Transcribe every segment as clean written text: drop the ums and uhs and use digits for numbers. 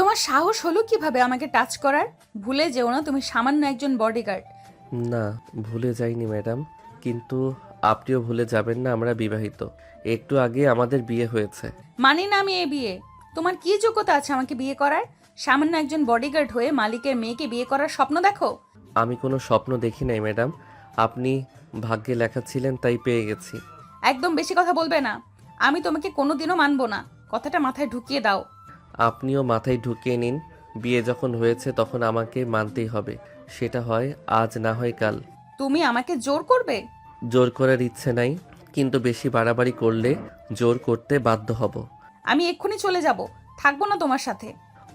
তোমার সাহস হলো কিভাবে আমাকে টাচ করার? ভুলে যেও না তুমি সামান্য একজন বডিগার্ড। না, ভুলে যাইনি ম্যাডাম, কিন্তু আপনিও ভুলে যাবেন না আমরা বিবাহিত। একটু আগে আমাদের বিয়ে হয়েছে। মানি না আমি এ বিয়ে। তোমার কি যোগ্যতা আছে আমাকে বিয়ে করার? সামান্য একজন বডিগার্ড হয়ে মালিকের মেয়েকে বিয়ে করার স্বপ্ন দেখো? আমি কোনো স্বপ্ন দেখি নাই ম্যাডাম, আপনি ভাগ্যে লেখা ছিলেন তাই পেয়ে গেছি। একদম বেশি কথা বলবে না। আমি তোমাকে কোনোদিনও মানবো না। কথাটা মাথায় ঢুকিয়ে দাও। আপনিও মাথায় ঢুকিয়ে নিন, বিয়ে যখন হয়েছে তখন আমাকে মানতেই হবে। সেটা হয় আজ না হয় কাল। তুমি আমাকে জোর করবে? জোর করার ইচ্ছে নাই, কিন্তু বেশি বাড়াবাড়ি করলে জোর করতে বাধ্য হব। আমি এক্ষুনি চলে যাব। থাকবো না তোমার সাথে।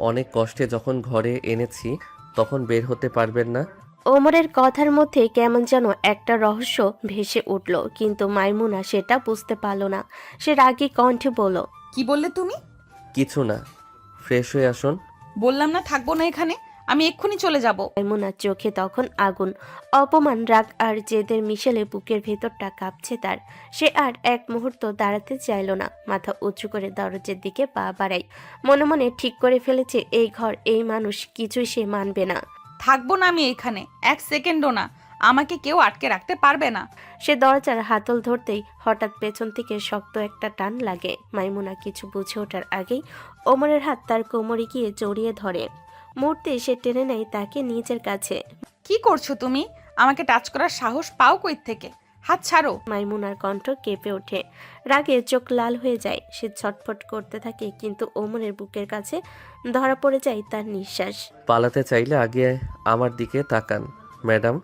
অনেক কষ্টে যখন ঘরে এনেছি তখন বের হতে পারবেন না। ওমরের কথার মধ্যে কেমন যেন একটা রহস্য ভেসে উঠল, কিন্তু মাইমুনা সেটা বুঝতে পারল না। সে রাগী কণ্ঠে বলল, কি বললে তুমি? কিছু না, ফ্রেশ হয়ে আসুন। বললাম না থাকবো না এখানে। আমি এক্ষুনি চলে যাব। মাইমুনার চোখে তখন আগুন, অপমান, রাগ আর জেদের মিশেলে বুকের ভেতরটা কাঁপছে তার। সে আর এক মুহূর্ত দাঁড়াতে চাইল না, মাথা উঁচু করে দরজার দিকে পা বাড়ায়। মনে মনে ঠিক করে ফেলেছে এই ঘর, এই মানুষ, কিছুই সে মানবে না। থাকবো না আমি এখানে এক সেকেন্ডও না। আমাকে কেউ আটকে রাখতে পারবে না। সে দরজার হাতল ধরতেই হঠাৎ পেছন থেকে শক্ত একটা টান লাগে। মাইমুনা কিছু বুঝে ওঠার আগেই ওমরের হাত তার কোমরে গিয়ে জড়িয়ে ধরে। মুহূর্তে সে টেনে নেয় তাকে নিজের কাছে। কি করছো তুমি? আমাকে টাচ করার সাহস পাও কই থেকে? হাত ছাড়ো। মাইমুনার কণ্ঠ কেঁপে ওঠে, রাগে চোখ লাল হয়ে যায়। সে ছটফট করতে থাকে, কিন্তু ওমরের বুকের কাছে ধরা পড়ে যায় তার নিঃশ্বাস। পালাতে চাইলে আগে আমার দিকে তাকান ম্যাডাম।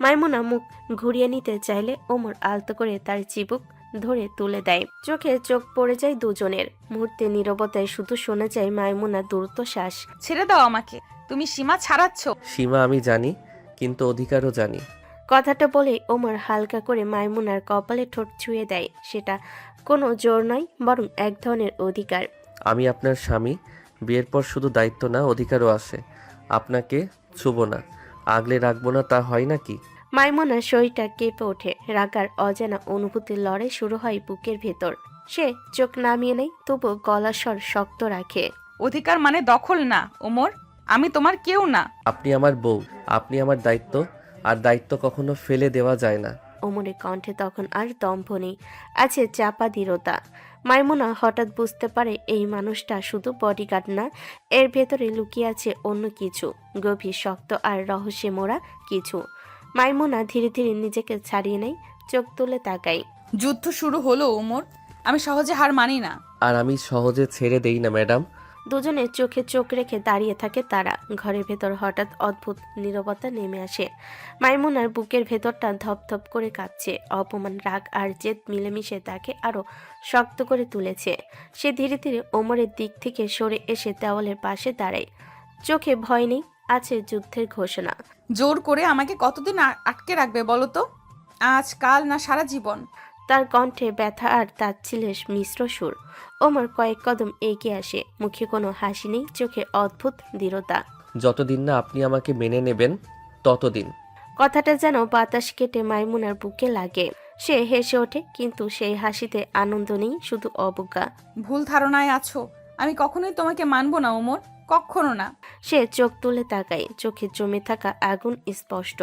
মাইমুনা মুখ ঘুরিয়ে নিতে চাইলে ওমর আলতো করে তার চিবুক ধরে তুলে দেয়। চোখে চোখ পড়ে যায় দুজনের। মুহূর্তে নীরবতায় শুধু শোনা যায় মাইমুনা দ্রুত শ্বাস। ছেড়ে দাও আমাকে। তুমি সীমা ছাড়াচ্ছ। সীমা আমি জানি, কিন্তু অধিকারও জানি। কথাটা বলে ওমর হালকা করে মাইমুনার কপালে ঠোঁট ছুঁয়ে দেয়। সেটা কোনো জোর নয়, বরং এক ধরনের অধিকার। আমি আপনার স্বামী, বিয়ের পর শুধু দায়িত্ব না অধিকারও আসে। আপনাকে ছুবো না, আগলে রাখবো না, তা হয় নাকি? মাইমুনার শরীরটা কেঁপে ওঠে, রাগার অজানা অনুভূতির লড়াই শুরু হয় বুকের ভেতর। সে চোখ নামিয়ে নেয়, তবু গলার স্বর শক্ত রাখে। অধিকার মানে দখল না ওমর। আমি তোমার কেউ না। আপনি আমার বউ, আপনি আমার দায়িত্ব, আর দায়িত্ব কখনো ফেলে দেওয়া যায় না। ওমরের কণ্ঠে তখন আর দম্ভ নেই, আছে চাপা দৃঢ়তা। মাইমুনা হঠাৎ বুঝতে পারে এই মানুষটা শুধু বডিগার্ড না, এর ভেতরে লুকিয়ে আছে অন্য কিছু, গভীর, শক্ত আর রহস্যে মোড়া কিছু। মাইমুনা ধীরে ধীরে নিজেকে ছাড়িয়ে নেয়, চোখ তুলে তাকায়। যুদ্ধ শুরু হলো ওমর। আমি সহজে হার মানি না। আর আমি সহজে ছেড়ে দেই না ম্যাডাম। দুজনের চোখে চোখ রেখে দাঁড়িয়ে থাকে তারা। ঘরের ভেতর হঠাৎ অদ্ভুত নীরবতা নেমে আসে। মাইমুনার বুকের ভেতরটা ধপধপ করে কাঁপছে। অপমান, রাগ আর জেদ মিলেমিশে তাকে আরো শক্ত করে তুলেছে। সে ধীরে ধীরে ওমরের দিক থেকে সরে এসে দেওয়ালের পাশে দাঁড়ায়। চোখে ভয় নেই, আছে যুদ্ধের ঘোষণা। জোর করে আমাকে কতদিন আটকে রাখবে বলো তো? আজ, কাল, না সারা জীবন? তার কণ্ঠে ব্যথা আর তাচ্ছিলের মিশ্র সুর। ওমর কয়েক কদম এগিয়ে আসে, মুখে কোনো হাসি নেই, চোখে অদ্ভুত দৃঢ়তা। যতদিন না আপনি আমাকে মেনে নেবেন ততদিন। কথাটা যেন বাতাস কেটে মাইমুনার বুকে লাগে। সে হেসে ওঠে, কিন্তু সেই হাসিতে আনন্দ নেই, শুধু অবজ্ঞা। ভুল ধারণায় আছো। আমি কখনোই তোমাকে মানবো না ওমর, কখনো না। সে চোখ তুলে তাকায়, চোখে জমে থাকা আগুন স্পষ্ট।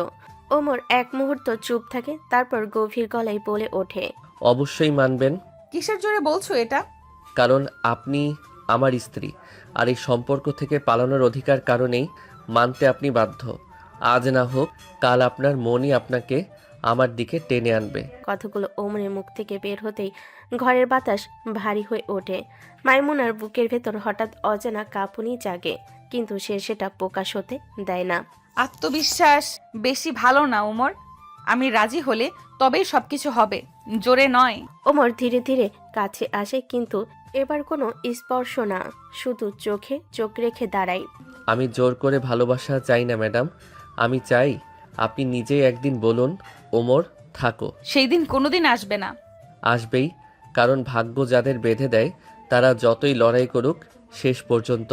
ওমর এক মুহূর্ত চুপ থাকে, তারপর গভীর গলায় বলে ওঠে, অবশ্যই মানবেন, কিসের জোরে বলছো এটা? কারণ আপনি আমার স্ত্রী, আর এই সম্পর্ক থেকে পালানোর অধিকার কারণেই মানতে আপনি বাধ্য। আজ না হোক কাল আপনার মনই আপনাকে আমার দিকে টেনে আনবে। কথাগুলো ওমরের মুখ থেকে বের হতেই ঘরের বাতাস ভারী হয়ে ওঠে। মাইমুনার বুকের ভেতর হঠাৎ অজানা কাঁপুনি জাগে, কিন্তু সে সেটা প্রকাশ হতে দেয় না। আত্মবিশ্বাস বেশি ভালো না ওমর। আমি রাজি হলে তবেই সবকিছু হবে, জোরে নয়। ওমর ধীরে ধীরে কাছে আসে, কিন্তু এবার কোনো স্পর্শ না, শুধু চোখে চোখ রেখে দাঁড়ায়। আমি জোর করে ভালোবাসা চাই না ম্যাডাম, আমি চাই আপনি নিজেই একদিন বলুন, ওমর থাকো। সেই দিন কোনোদিন আসবে না। আসবেই, কারণ ভাগ্য যাদের বেঁধে দেয় তারা যতই লড়াই করুক শেষ পর্যন্ত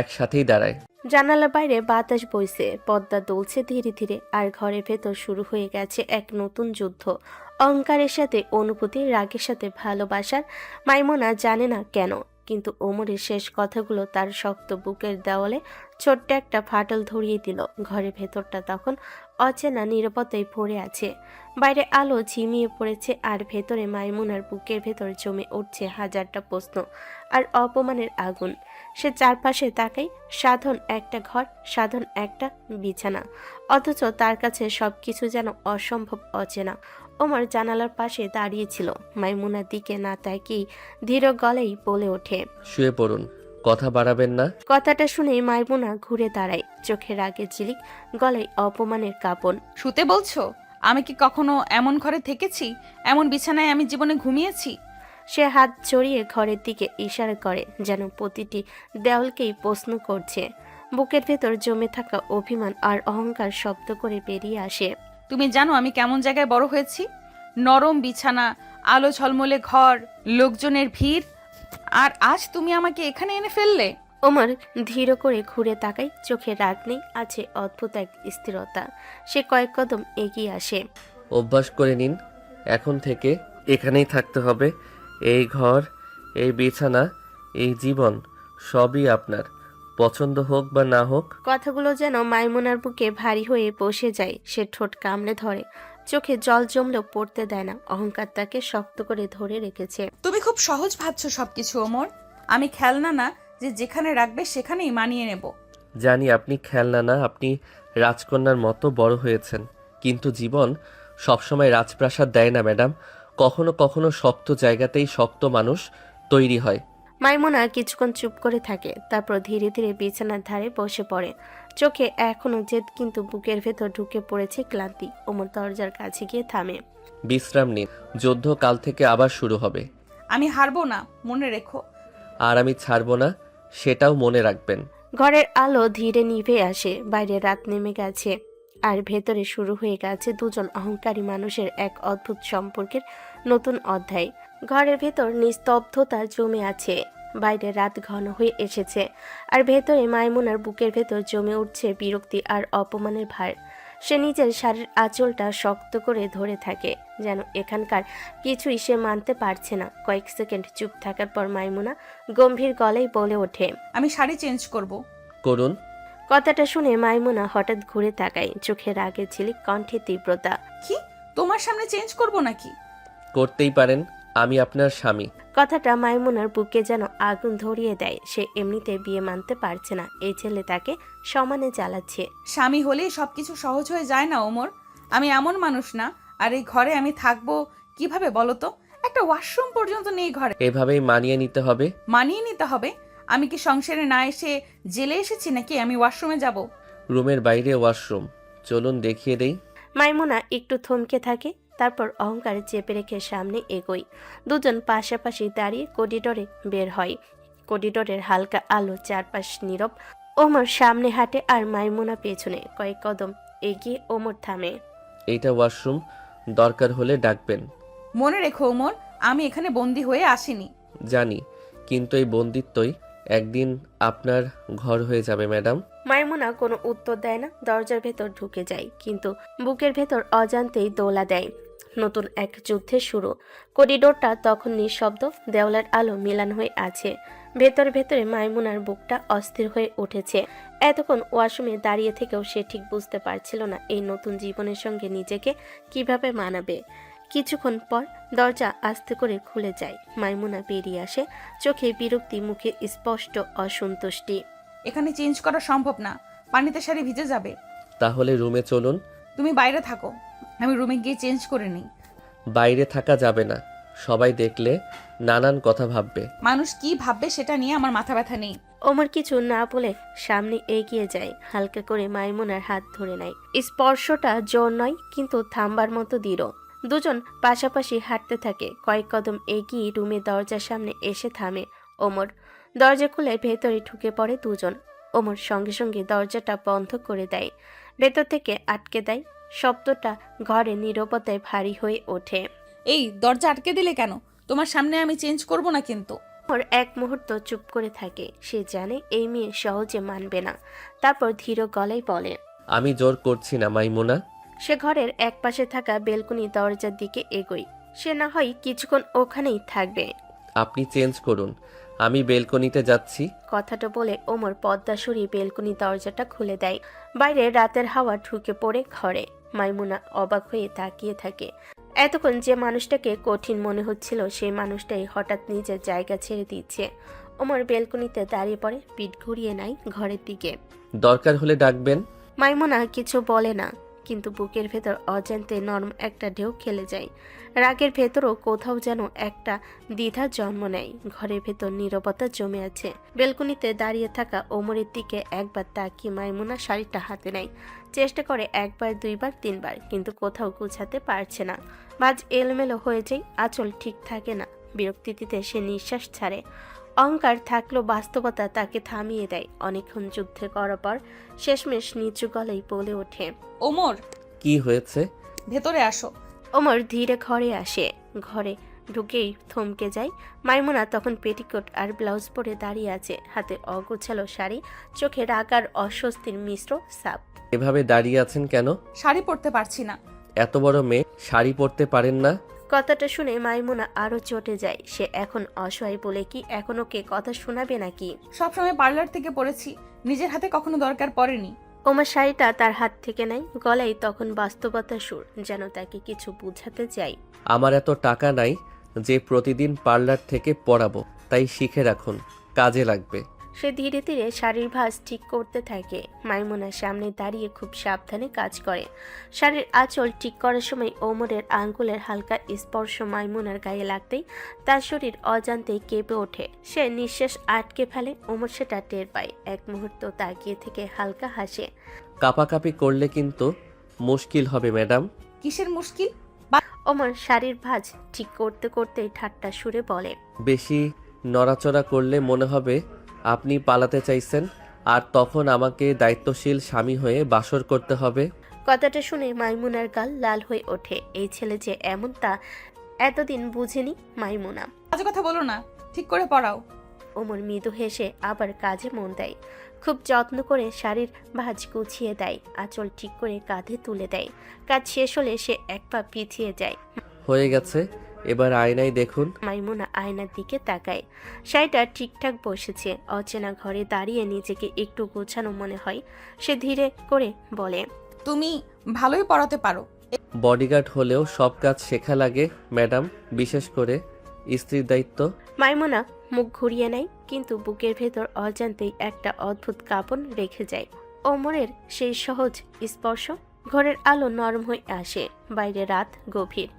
একসাথেই দাঁড়ায়। জানালার বাইরে বাতাস বইছে, পর্দা দুলছে ধীরে ধীরে, আর ঘরের ভেতর শুরু হয়ে গেছে এক নতুন যুদ্ধ। অহংকারের সাথে অনুভূতি, রাগের সাথে ভালোবাসার। মাইমুনা জানে না কেন, কিন্তু ওমরের শেষ কথাগুলো তার শক্ত বুকের দেওয়ালে ছোট্ট একটা ফাটল ধরিয়ে দিল। ঘরের ভেতরটা তখন অচেনা নীরবতায় ভরে আছে। বাইরে আলো ঝিমিয়ে পড়েছে আর ভেতরে মাইমুনার বুকের ভেতর জমে উঠছে হাজারটা প্রশ্ন আর অপমানের আগুন। সে চারপাশে তাকাই, সাধারণ একটা ঘর, সাধারণ একটা বিছানা, অথচ তার কাছে সবকিছু যেন অসম্ভব অচেনা। ওমর জানালার পাশে দাঁড়িয়েছিল, মাইমুনার দিকে না তাকিয়েই ধীর গলায় বলে ওঠে, শুয়ে পড়ুন, কথা বাড়াবেন না। কথাটা শুনে মাইমুনা ঘুরে দাঁড়ায়, চোখে রাগের ঝিলিক, গলায় অপমানের কাঁপন। শুতে বলছো? আমি কি কখনো এমন ঘরে থেকেছি? এমন বিছানায় আমি জীবনে ঘুমিয়েছি? সে হাত ছড়িয়ে ঘরের দিকে ইশারা করে, যেন প্রতিটি দেওয়ালকেই প্রশ্ন করছে। বুকের ভেতর জমে থাকা অভিমান আর অহংকার শব্দ করে বেরিয়ে আসে। তুমি জানো আমি কেমন জায়গায় বড় হয়েছি? নরম বিছানা, আলো ঝলমলে ঘর, লোকজনের ভিড়, আর আজ তুমি আমাকে এখানে এনে ফেললে। ওমর ধীর করে ঘুরে তাকায়, চোখে রাগ নেই, আছে অদ্ভুত এক স্থিরতা। সে কয়েক কদম এগিয়ে আসে। অভ্যাস করে নিন, এখন থেকে এখানেই থাকতে হবে। এই ঘর, এই বিছানা, এই জীবন সবই আপনার, পছন্দ হোক বা না হোক। কথাগুলো যেন মাইমুনার বুকে ভারী হয়ে বসে যায়। সে ঠোঁট কামড়ে ধরে, চোখে জল জমলেও পড়তে দেয় না। অহংকার তাকে শক্ত করে ধরে রেখেছে। তুমি খুব সহজ ভাবছো সবকিছু ওমর। আমি খেলনা না যে যেখানে রাখবে সেখানেই মানিয়ে নেব। জানি আপনি খেলনা না, আপনি রাজকন্যার মতো বড় হয়েছেন, কিন্তু জীবন সবসময় রাজপ্রাসাদ দেয় না ম্যাডাম। কখনো কখনো শক্ত জায়গাতেই শক্ত মানুষ তৈরি হয়। মাইমুনা কিছুক্ষণ চুপ করে থাকে, তারপর ধীরে ধীরে বিছানার ধারে বসে পড়ে। চোখে এখনো জেদ, কিন্তু বুকের ভেতর ঢুকে পড়েছে ক্লান্তি। ওমর দরজার কাছে গিয়ে থামে। বিশ্রাম নিন, যুদ্ধ কাল থেকে আবার শুরু হবে। আমি হারবো না, মনে রেখো। আর আমি ছাড়বো না, সেটাও মনে রাখবেন। ঘরের আলো ধীরে নিভে আসে, বাইরে রাত নেমে গেছে আর ভেতরে শুরু হয়ে গেছে দুজন অহংকারী মানুষের এক অদ্ভুত সম্পর্কের নতুন অধ্যায়। ঘরের ভেতর নিস্তব্ধতা জমে আছে, বাইরে রাত ঘন হয়ে এসেছে আর ভেতরে মাইমুনার বুকের ভেতর জমে উঠছে বিরক্তি আর অপমানের ভার। সে নিজের শাড়ির আঁচলটা শক্ত করে ধরে থাকে, যেন এখানকার কিছুই সে মানতে পারছে না। কয়েক সেকেন্ড চুপ থাকার পর মাইমুনা গম্ভীর গলায় বলে ওঠে, আমি শাড়ি চেঞ্জ করব। করুন। কথাটা শুনে মাইমুনা হঠাৎ ঘুরে তাকায়, চোখে রাগের ঝিলিক, কণ্ঠে তীব্রতা। কি? তোমার সামনে চেঞ্জ করব নাকি? করতেই পারেন, আমি আপনার স্বামী। কথাটা মাইমুনার বুকে যেন আগুন ধরিয়ে দেয়। সে এমনিতে বিয়ে মানতে পারছে না, এই ছেলে তাকে সমানে জ্বালাচ্ছে। স্বামী হলেই সবকিছু সহজ হয়ে যায় না ওমর। আমি এমন মানুষ না। আর এই ঘরে আমি থাকবো কিভাবে বলো তো? একটা ওয়াশরুম পর্যন্ত নেই ঘরে। এভাবেই মানিয়ে নিতে হবে। মানিয়ে নিতে হবে? আমি কি সংসারে না এসে জেলে এসেছি নাকি আমি ওয়াশরুমে যাব? রুমের বাইরে ওয়াশরুম, চলুন দেখিয়ে দেই। মাইমুনা একটু থমকে থাকে, তারপর অহংকার চেপে রেখে সামনে এগোয়। দুজন পাশাপাশি দাঁড়িয়ে করিডোরে বের হয়। করিডোরের হালকা আলো, চারপাশ নীরব। ওমর সামনে হাঁটে আর মাইমুনা পেছনে। কয়েক কদম এগিয়ে ওমর থামে। এইটা ওয়াশরুম, দরকার হলে ডাকবেন। মনে রেখো ওমর, আমি এখানে বন্দি হয়ে আসিনি। জানি, কিন্তু এই বন্দিত্বই একদিন আপনার ঘর হয়ে যাবে ম্যাডাম। মাইমুনা কোনো উত্তর দেয় না, দরজার ভেতর ঢুকে যায়, কিন্তু বুকের ভেতর অজান্তেই দোলা দেয়। নতুন এক যুদ্ধের শুরু। করিডোরটা তখন নিঃশব্দ, দেওয়ালের আলো মিলান হয়ে আছে। ভেতরে ভেতরে মাইমুনার বুকটা অস্থির হয়ে উঠেছে। এতক্ষণ ওয়াশরুমে দাঁড়িয়ে থেকেও সে ঠিক বুঝতে পারছিল না এই নতুন জীবনের সঙ্গে নিজেকে কিভাবে মানাবে। কিছুক্ষণ পর দরজা আস্তে করে খুলে যায়। মাইমুনা বেরিয়ে আসে, চোখে বিরক্তি, মুখে স্পষ্ট অসন্তুষ্টি। এখানে চেঞ্জ করা সম্ভব না, পানিতে শাড়ি ভিজে যাবে। তাহলে রুমে চলুন। তুমি বাইরে থাকো, আমি রুমে গিয়ে চেঞ্জ করে নিই। বাইরে থাকা যাবে না, সবাই দেখলে নানান কথা ভাববে। মানুষ কি ভাববে সেটা নিয়ে আমার মাথা ব্যথা নেই। ওমর কিছু না বলে সামনে এগিয়ে যায়, হালকা করে মাইমুনার হাত ধরে নেয়। স্পর্শটা জোর নয়, কিন্তু থামবার মতো দৃঢ়। দুজন পাশাপাশি হাঁটতে থাকে। কয়েক কদম এগিয়ে রুমের দরজার সামনে এসে থামে ওমর। দরজা খুলে ভেতরে ঢুকে পড়ে দুজন। ওমর সঙ্গে সঙ্গে দরজাটা বন্ধ করে দেয়, ভেতর থেকে আটকে দেয়। শব্দটা ঘরে নীরবতায় ভারী হয়ে ওঠে। এই দরজা আটকে দিলে কেন? তোমার সামনে আমি চেঞ্জ করব না কিন্তু। ওর এক মুহূর্ত চুপ করে থাকে। সে জানে এই মেয়ে সহজে মানবে না। তারপর ধীর গলায় বলে, আমি জোর করছি না মাইমুনা। সে ঘরের এক পাশে থাকা বেলকনি দরজার দিকে এগোয়। সে না হয় কিছুক্ষণ ওখানেই থাকবে। আপনি চেঞ্জ করুন, আমি বেলকনিতে যাচ্ছি। কথাটা বলে ওমর পর্দা সরিয়ে বেলকনি দরজাটা খুলে দেয়। বাইরে রাতের হাওয়া ঢুকে পড়ে ঘরে। মাইমুনা অবাক হয়ে তাকিয়ে থাকে। এতক্ষণ যে মানুষটাকে কঠিন মনে হচ্ছিল সেই মানুষটাই হঠাৎ নিজের জায়গা ছেড়ে দিচ্ছে। ওমর বেলকনিতে দাঁড়িয়ে পড়ে, পিঠ ঘুরিয়ে নেয় ঘরের দিকে। দরকার হলে ডাকবেন। মাইমুনা কিছু বলে না, কিন্তু বুকের ভেতর অজান্তে নরম একটা ঢেউ খেলে যায়। রাগের ভেতরও কোথাও যেন একটা দ্বিধা জন্ম নেয়। ঘরের ভেতর নীরবতা জমে আছে। বেলকনিতে দাঁড়িয়ে থাকা ওমরের দিকে একবার তাকিয়ে মাইমুনা শাড়িটা হাতে নেয়। চেষ্টা করে একবার, দুইবার, তিনবার, কিন্তু কোথাও গুছাতে পারছে না। ভাঁজ এলোমেলো হয়ে যায়, আঁচল ঠিক থাকে না। বিরক্তিতে সে নিঃশ্বাস ছাড়ে। অহংকার থাকলেও বাস্তবতা তাকে থামিয়ে দেয়। অনেকক্ষণ যুদ্ধে করার পর শেষমেশ নিচু গলায় বলে ওঠে, ওমর, কি হয়েছে? ভেতরে আসো। ওমর ধীরে ঘরে আসে। ঘরে ঢুকেই থমকে যায়। মাইমুনা তখন পেটিকোট আর ব্লাউজ পরে দাঁড়িয়ে আছে, হাতে অগোছালো শাড়ি, চোখে রাগ আর অস্বস্তির মিশ্র ছাপ। এভাবে দাঁড়িয়ে আছেন কেন? শাড়ি পরতে পারছি না। এত বড় মেয়ে, শাড়ি পরতে পারেন না? কথাটা শুনে মাইমুনা আরো চটে যায়। সে এখন অসহায় বলে কি এখন ওকে কথা শোনাবে নাকি? সবসময় পার্লার থেকে পরেছি, নিজের হাতে কখনো দরকার পড়েনি। ওমর শাড়িটা তার হাত থেকে নেয়। গলায় তখন বাস্তবতার সুর, যেন তাকে কিছু বুঝাতে চাই। আমার এত টাকা নাই যে প্রতিদিন পার্লার থেকে পরাবো, তাই শিখে রাখুন, কাজে লাগবে। সে ধীরে ধীরে শাড়ির ভাঁজ ঠিক করতে থাকে। মাইমুনার সামনে দাঁড়িয়ে খুব সাবধানে কাজ করে। শাড়ির আঁচল ঠিক করার সময় ওমরের আঙ্গুলের হালকা স্পর্শ মাইমুনার গায়ে লাগতেই তার শরীর অজান্তেই কেঁপে ওঠে। সে নিঃশ্বাস আটকে ফেলে। ওমর সেটা টের পায়। এক মুহূর্ত তাকিয়ে থেকে হালকা হাসে। কাপাকাপি করলে কিন্তু মুশকিল হবে ম্যাডাম। কিসের মুশকিল? ওমর শাড়ির ভাঁজ ঠিক করতে করতেই ঠাট্টা সুরে বলে, বেশি নড়াচড়া করলে মনে হবে আপনি পালাতে চাইছেন, আর তখন আমাকে দায়িত্বশীল স্বামী হয়ে বাসর করতে হবে। কথাটা শুনে মাইমুনার গাল লাল হয়ে ওঠে। এই ছেলে যে এমন তা এতদিন বুঝেনি মাইমুনা। আজ কথা বলো না, ঠিক করে পড়াও। ওমর মৃদু হেসে আবার কাজে মন দেয়। খুব যত্ন করে শাড়ির ভাঁজ গুছিয়ে দেয়, আঁচল ঠিক করে কাঁধে তুলে দেয়। কাজ শেষ হলে সে এক পা পিছিয়ে যায়। হয়ে গেছে, এবার আয়নায় দেখুন। মাইমুনা আয়নার দিকে তাকায়। শাড়িটা ঠিকঠাক বসেছে। অচেনা ঘরে দাঁড়িয়ে নিজেকে একটু গোছানো মনে হয়। সে ধীরে করে বলে, তুমি ভালোই পড়াতে পারো। বডিগার্ড হলেও সব কাজ শেখা লাগে ম্যাডাম, বিশেষ করে স্ত্রীর দায়িত্ব। মাইমুনা মুখ ঘুরিয়ে নেয়, কিন্তু বুকের ভেতর অজান্তেই একটা অদ্ভুত কাঁপন রেখে যায়। ওমরের সেই সহজ স্পর্শ। ঘরের আলো নরম হয়ে আসে। বাইরে রাত গভীর,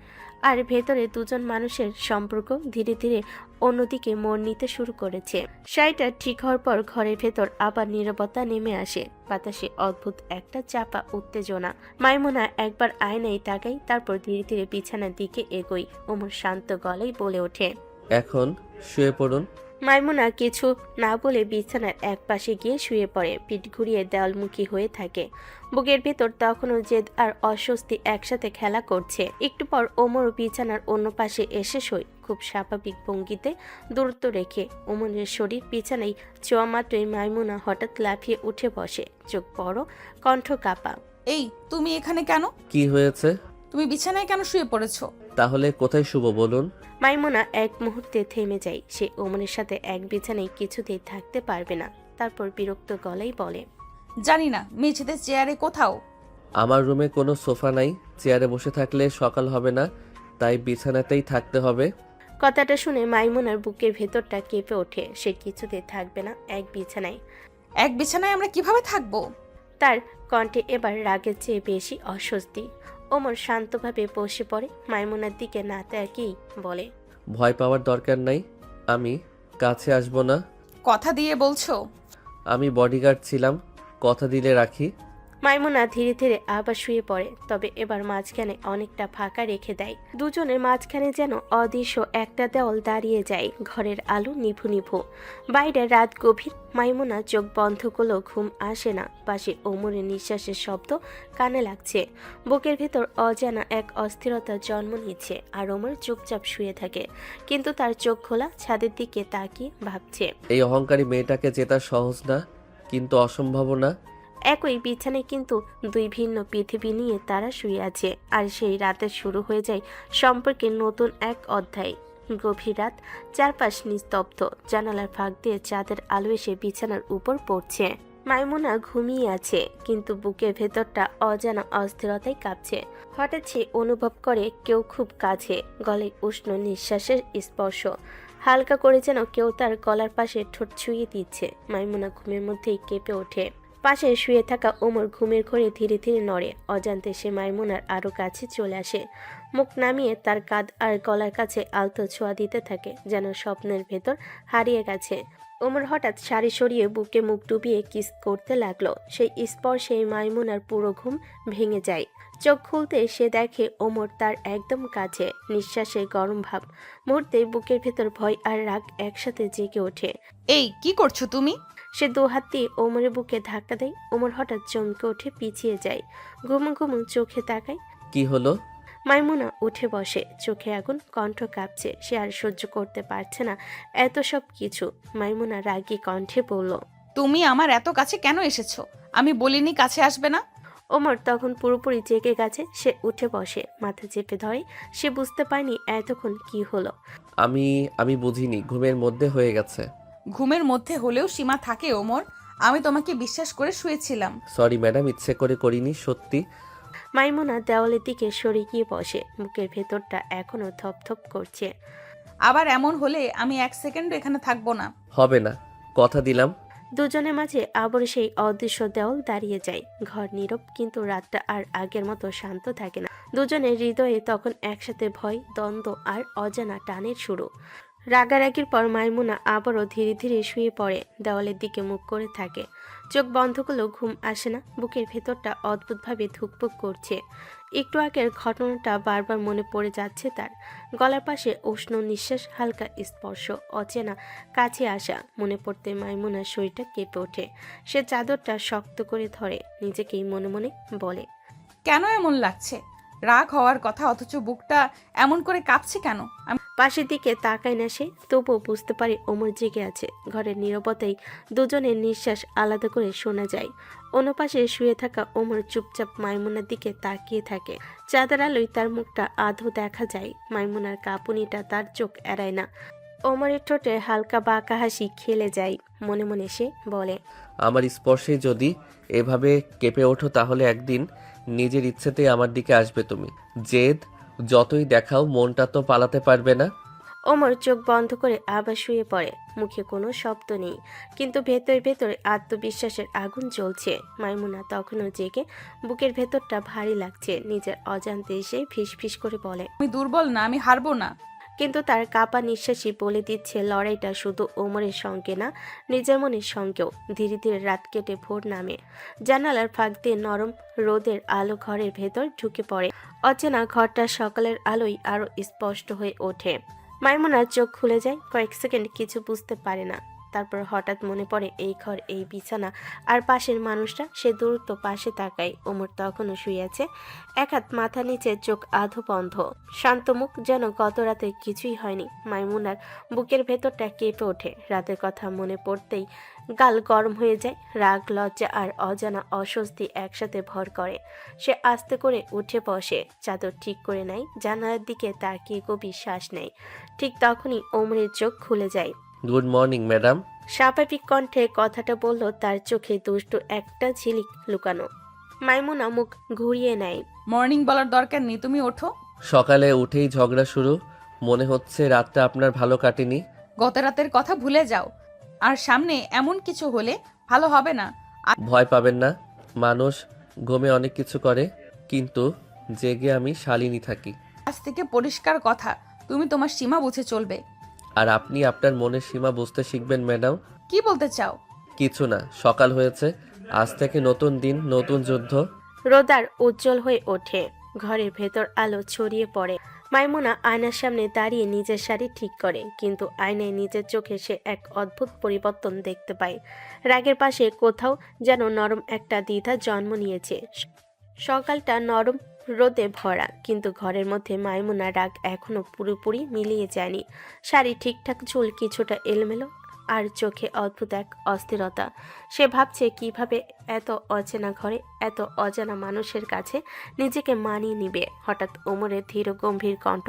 আর ভেতরে দুজন মানুষের সম্পর্ক ধীরে ধীরে অন্যদিকে মোড় নিতে শুরু করেছে। শাড়িটা ঠিক হওয়ার পর ঘরের ভেতর আবার নীরবতা নেমে আসে। বাতাসে অদ্ভুত একটা চাপা উত্তেজনা। মাইমুনা একবার আয়নায় তাকাই, তারপর ধীরে ধীরে বিছানার দিকে এগোই। ওমর শান্ত গলায় বলে ওঠে, এখন শুয়ে পড়ুন। মাইমুনা কিছু না বলে বিছানার এক পাশে গিয়ে শুয়ে পড়ে। পিঠ ঘুরিয়ে দেওয়ালমুখী হয়ে থাকে। বুকের ভেতর তখনও জেদ আর অস্বস্তি একসাথে খেলা করছে। একটু পর ওমরও বিছানার অন্য পাশে এসে শোয়, খুব স্বাভাবিক ভঙ্গিতে, দূরত্ব রেখে। ওমরের শরীর বিছানায় ছোঁয়া মাত্রই মাইমুনা হঠাৎ লাফিয়ে উঠে বসে, চোখ বড়, কণ্ঠ কাঁপা। এই, তুমি এখানে কেন? কি হয়েছে? তুমি বিছানায় কেন শুয়ে পড়েছো? তাহলে কোথায় শুভ বলুন? মাইমুনা এক মুহূর্তে থেমে যায়। সে ওমরের সাথে এক বিছানায় কিছুতেই থাকতে পারবে না। তারপর বিরক্ত গলায় বলে, জানি না, মেঝেতে চেয়ারে কোথাও। আমার রুমে কোনো সোফা নাই, চেয়ারে বসে থাকলে সকাল হবে না, তাই বিছানাতেই থাকতে হবে। কথাটা শুনে মাইমুনার বুকের ভেতরটা কেঁপে ওঠে। সে কিছুতে থাকবে না এক বিছানায়। এক বিছানায় আমরা কিভাবে থাকবো? তার কণ্ঠে এবার রাগের চেয়ে বেশি অস্বস্তি। ওমর শান্তভাবে বসে পড়ে। মাইমুনার দিকে না তাকিয়েই বলে, ভয় পাওয়ার দরকার নাই, আমি কাছে আসবো না। কথা দিয়ে বলছো? আমি বডিগার্ড ছিলাম, কথা দিলে রাখি। মাইমুনা ধীরে ধীরে আবার শুয়ে পড়ে, তবে এবার মাঝখানে অনেকটা ফাঁকা রেখে দেয়। দুজনের মাঝখানে যেন অদৃশ্য একটা দেওয়াল দাঁড়িয়ে যায়। ঘরের আলো নিভু নিভু, বাইরে রাত গভীর। মাইমুনা চোখ বন্ধ করলেও ঘুম আসে না। পাশে ওমরের নিঃশ্বাসের শব্দ কানে লাগছে। বুকের ভেতর অজানা এক অস্থিরতা জন্ম নিচ্ছে। আর ওমর চুপচাপ শুয়ে থাকে, কিন্তু তার চোখ খোলা, ছাদের দিকে তাকিয়ে ভাবছে। এই অহংকারী মেয়েটাকে জেতা সহজ না, কিন্তু অসম্ভব না। একই বিছানায় কিন্তু দুই ভিন্ন পৃথিবী নিয়ে তারা শুয়ে আছে। আর সেই রাতে শুরু হয়ে যায় সম্পর্কের নতুন এক অধ্যায়। গভীর রাত, চারপাশ নিস্তব্ধ। জানালার ফাঁক দিয়ে চাঁদের আলো এসে বিছানার উপর পড়ছে। মাইমুনা ঘুমিয়ে আছে, কিন্তু বুকের ভেতরটা অজানা অস্থিরতায় কাঁপছে। হঠাৎ সে অনুভব করে কেউ খুব কাছে, গলায় উষ্ণ নিঃশ্বাসের স্পর্শ। হালকা করে যেন কেউ তার গলার পাশে ঠোঁট ছুঁয়ে দিচ্ছে। মাইমুনা ঘুমের মধ্যেই কেঁপে ওঠে। পাশে শুয়ে থাকা ওমর ঘুমের ঘোরে ধীরে ধীরে নড়ে। অজান্তে সে মাইমুনার আরো কাছে চলে আসে। মুখ নামিয়ে তার কাঁধ আর গলার কাছে আলতো ছোঁয়া দিতে থাকে, যেন স্বপ্নের ভেতর হারিয়ে গেছে। ওমর হঠাৎ শাড়ি সরিয়ে বুকে মুখ ডুবিয়ে কিস করতে লাগলো। সেই স্পর্শে মাইমুনার পুরো ঘুম ভেঙে যায়। চোখ খুলতে সে দেখে ওমর তার একদম কাছে, নিঃশ্বাসে গরম ভাব। মুহূর্তে বুকের ভেতর ভয় আর রাগ একসাথে জেগে ওঠে। এই কি করছো তুমি? সে দু হাত দিয়ে ওমরের বুকে ধাক্কা দেয়। ওমর হঠাৎ চমকে উঠে পিছিয়ে যায়, ঘুমু ঘুমু চোখে তাকায়। কি হলো? মাইমুনা উঠে বসে, চোখে আগুন, কণ্ঠ কাঁপছে। সে আর সহ্য করতে পারছে না এত সব কিছু। মাইমুনা রাগী কণ্ঠে বলল, তুমি আমার এত কাছে কেন এসেছো? আমি বলিনি কাছে আসবে না? ওমর তখন পুরোপুরি জেগে গেছে। সে উঠে বসে, মাথা চেপে ধরে। সে বুঝতে পারেনি এতক্ষণ কি হলো। আমি আমি বুঝিনি, ঘুমের মধ্যে হয়ে গেছে। ঘুমের মধ্যে হলেও সীমা থাকে ওমর। আমি তোমাকে বিশ্বাস করে শুয়েছিলাম। সরি ম্যাডাম, ইচ্ছে করে করিনি, সত্যি। মাইমুনা দেওয়ালের দিকে সরে গিয়ে বসে, বুকের ভেতরটা এখনো থপথপ করছে। আবার এমন হলে আমি এক সেকেন্ডও এখানে থাকবো না। হবে না, কথা দিলাম। দুজনের মাঝে আবার সেই অদৃশ্য দেওয়াল দাঁড়িয়ে যায়। ঘর নীরব, কিন্তু রাতটা আর আগের মতো শান্ত থাকে না। দুজনের হৃদয়ে তখন একসাথে ভয়, দ্বন্দ্ব আর অজানা টানের শুরু। রাগারাগির পর মাইমুনা আবারও ধীরে ধীরে শুয়ে পড়ে, দেওয়ালের দিকে মুখ করে থাকে। চোখ বন্ধ করলেও ঘুম আসে না। বুকের ভেতরটা অদ্ভুতভাবে ধুকপুক করছে। একটু আগের ঘটনাটা বারবার মনে পড়ে যাচ্ছে তার। গলার পাশে উষ্ণ নিঃশ্বাস, হালকা স্পর্শ, অচেনা কাছে আসা। মনে পড়তে মাইমুনার শরীরটা কেঁপে ওঠে। সে চাদরটা শক্ত করে ধরে, নিজেকেই মনে মনে বলে, কেন এমন লাগছে? রাগ হওয়ার কথা, অথচ বুকটা এমন করে কাঁপছে কেন? পাশের দিকে তাকায় না সে, তবুও বুঝতে পারে ওমর জেগে আছে। ঘরের নীরবতায় দুজনের নিঃশ্বাস আলাদা করে শোনা যায়। অন্য পাশে শুয়ে থাকা ওমর চুপচাপ মাইমুনার দিকে তাকিয়ে থাকে। চাঁদের আলোয় তার মুখটা আধো দেখা যায়। মাইমুনার কাঁপুনিটা তার চোখ এড়ায় না। ওমরের ঠোঁটে হালকা বাঁকা হাসি খেলে যায়। মনে মনে সে বলে, আমার স্পর্শে যদি এভাবে কেঁপে ওঠো, তাহলে একদিন নিজের ইচ্ছেতেই আমার দিকে আসবে তুমি। জেদ যতই দেখাও, মনটা তো পালাতে পারবে না। ওমর চোখ বন্ধ করে আবার শুয়ে পড়ে। মুখে কোনো শব্দ নেই, কিন্তু ভেতরে ভেতরে আত্মবিশ্বাসের আগুন জ্বলছে। মাইমুনা তখনও জেগে, বুকের ভেতরটা ভারী লাগছে। নিজের অজান্তে সে ফিসফিস করে বলে, আমি দুর্বল না, আমি হারবো না। কিন্তু তার কাঁপা নিঃশ্বাসই বলে দিচ্ছে লড়াইটা শুধু ওমরের সঙ্গে না, নিজের মনের সঙ্গেও। ধীরে ধীরে রাত কেটে ভোর নামে। জানালার ফাঁক দিয়ে নরম রোদের আলো ঘরের ভেতর ঢুকে পড়ে। অচেনা ঘরটা সকালের আলোয় আরো স্পষ্ট হয়ে ওঠে। মাইমুনার চোখ খুলে যায়। কয়েক সেকেন্ড কিছু বুঝতে পারে না। তারপর হঠাৎ মনে পড়ে এই ঘর, এই বিছানা আর পাশের মানুষটা। সে দ্রুত পাশে তাকায়। ওমর তখনও শুয়ে আছে, এক হাত মাথা নিচে, চোখ আধো বন্ধ, শান্ত মুখ, যেন গত রাতে কিছুই হয়নি। মাইমুনার বুকের ভেতরটা কেঁপে ওঠে। রাতের কথা মনে পড়তেই গাল গরম হয়ে যায়। রাগ, লজ্জা আর অজানা অস্বস্তি একসাথে ভর করে। সে আস্তে করে উঠে বসে, চাদর ঠিক করে নেয়, জানালার দিকে তাকিয়ে গভীর শ্বাস নেয়। ঠিক তখনই ওমরের চোখ খুলে যায়। Good morning madam. স্বাভাবিক কণ্ঠে কথাটা বলল, তার চোখে দুষ্টু একটা ঝিলিক লুকানো। মাইমুনা মুখ ঘুরিয়ে নেয়। মর্নিং বলার দরকার নেই, তুমি ওঠো। সকালে উঠেই ঝগড়া শুরু। মনে হচ্ছে রাতটা আপনার ভালো কাটেনি। গত রাতের কথা ভুলে যাও। আর সামনে এমন কিছু হলে ভালো হবে না। ভয় পাবেন না, মানুষ ঘুমে অনেক কিছু করে, কিন্তু জেগে আমি শালিনী থাকি। আজ থেকে পরিষ্কার কথা, তুমি তোমার সীমা বুঝে চলবে। আর আপনি আপনার মনের সীমা বুঝতে শিখবেন ম্যাডাম। কি বলতে চাও? কিছু না, সকাল হয়েছে, আজ থেকে নতুন দিন, নতুন যুদ্ধ। রোদার উজ্জ্বল হয়ে ওঠে। ঘরের ভেতর আলো ছড়িয়ে পড়ে। মাইমুনা আয়নার সামনে দাঁড়িয়ে নিজের শাড়ি ঠিক করে, কিন্তু আয়নায় নিজের চোখে সে এক অদ্ভুত পরিবর্তন দেখতে পায়। রাগের পাশে কোথাও যেন নরম একটা দ্বিধা জন্ম নিয়েছে। সকালটা নরম রোদে ভরা, কিন্তু ঘরের মধ্যে মাইমুনা রাগ এখনো পুরোপুরি মিলিয়ে যায়নি। শাড়ি ঠিকঠাক, চুল কিছুটা এলোমেলো, আর চোখে অদ্ভুত এক অস্থিরতা। সে ভাবছে কিভাবে এত অচেনা ঘরে এত অজানা মানুষের কাছে নিজেকে মানিয়ে নিবে। হঠাৎ ওমরের ধীর গম্ভীর কণ্ঠ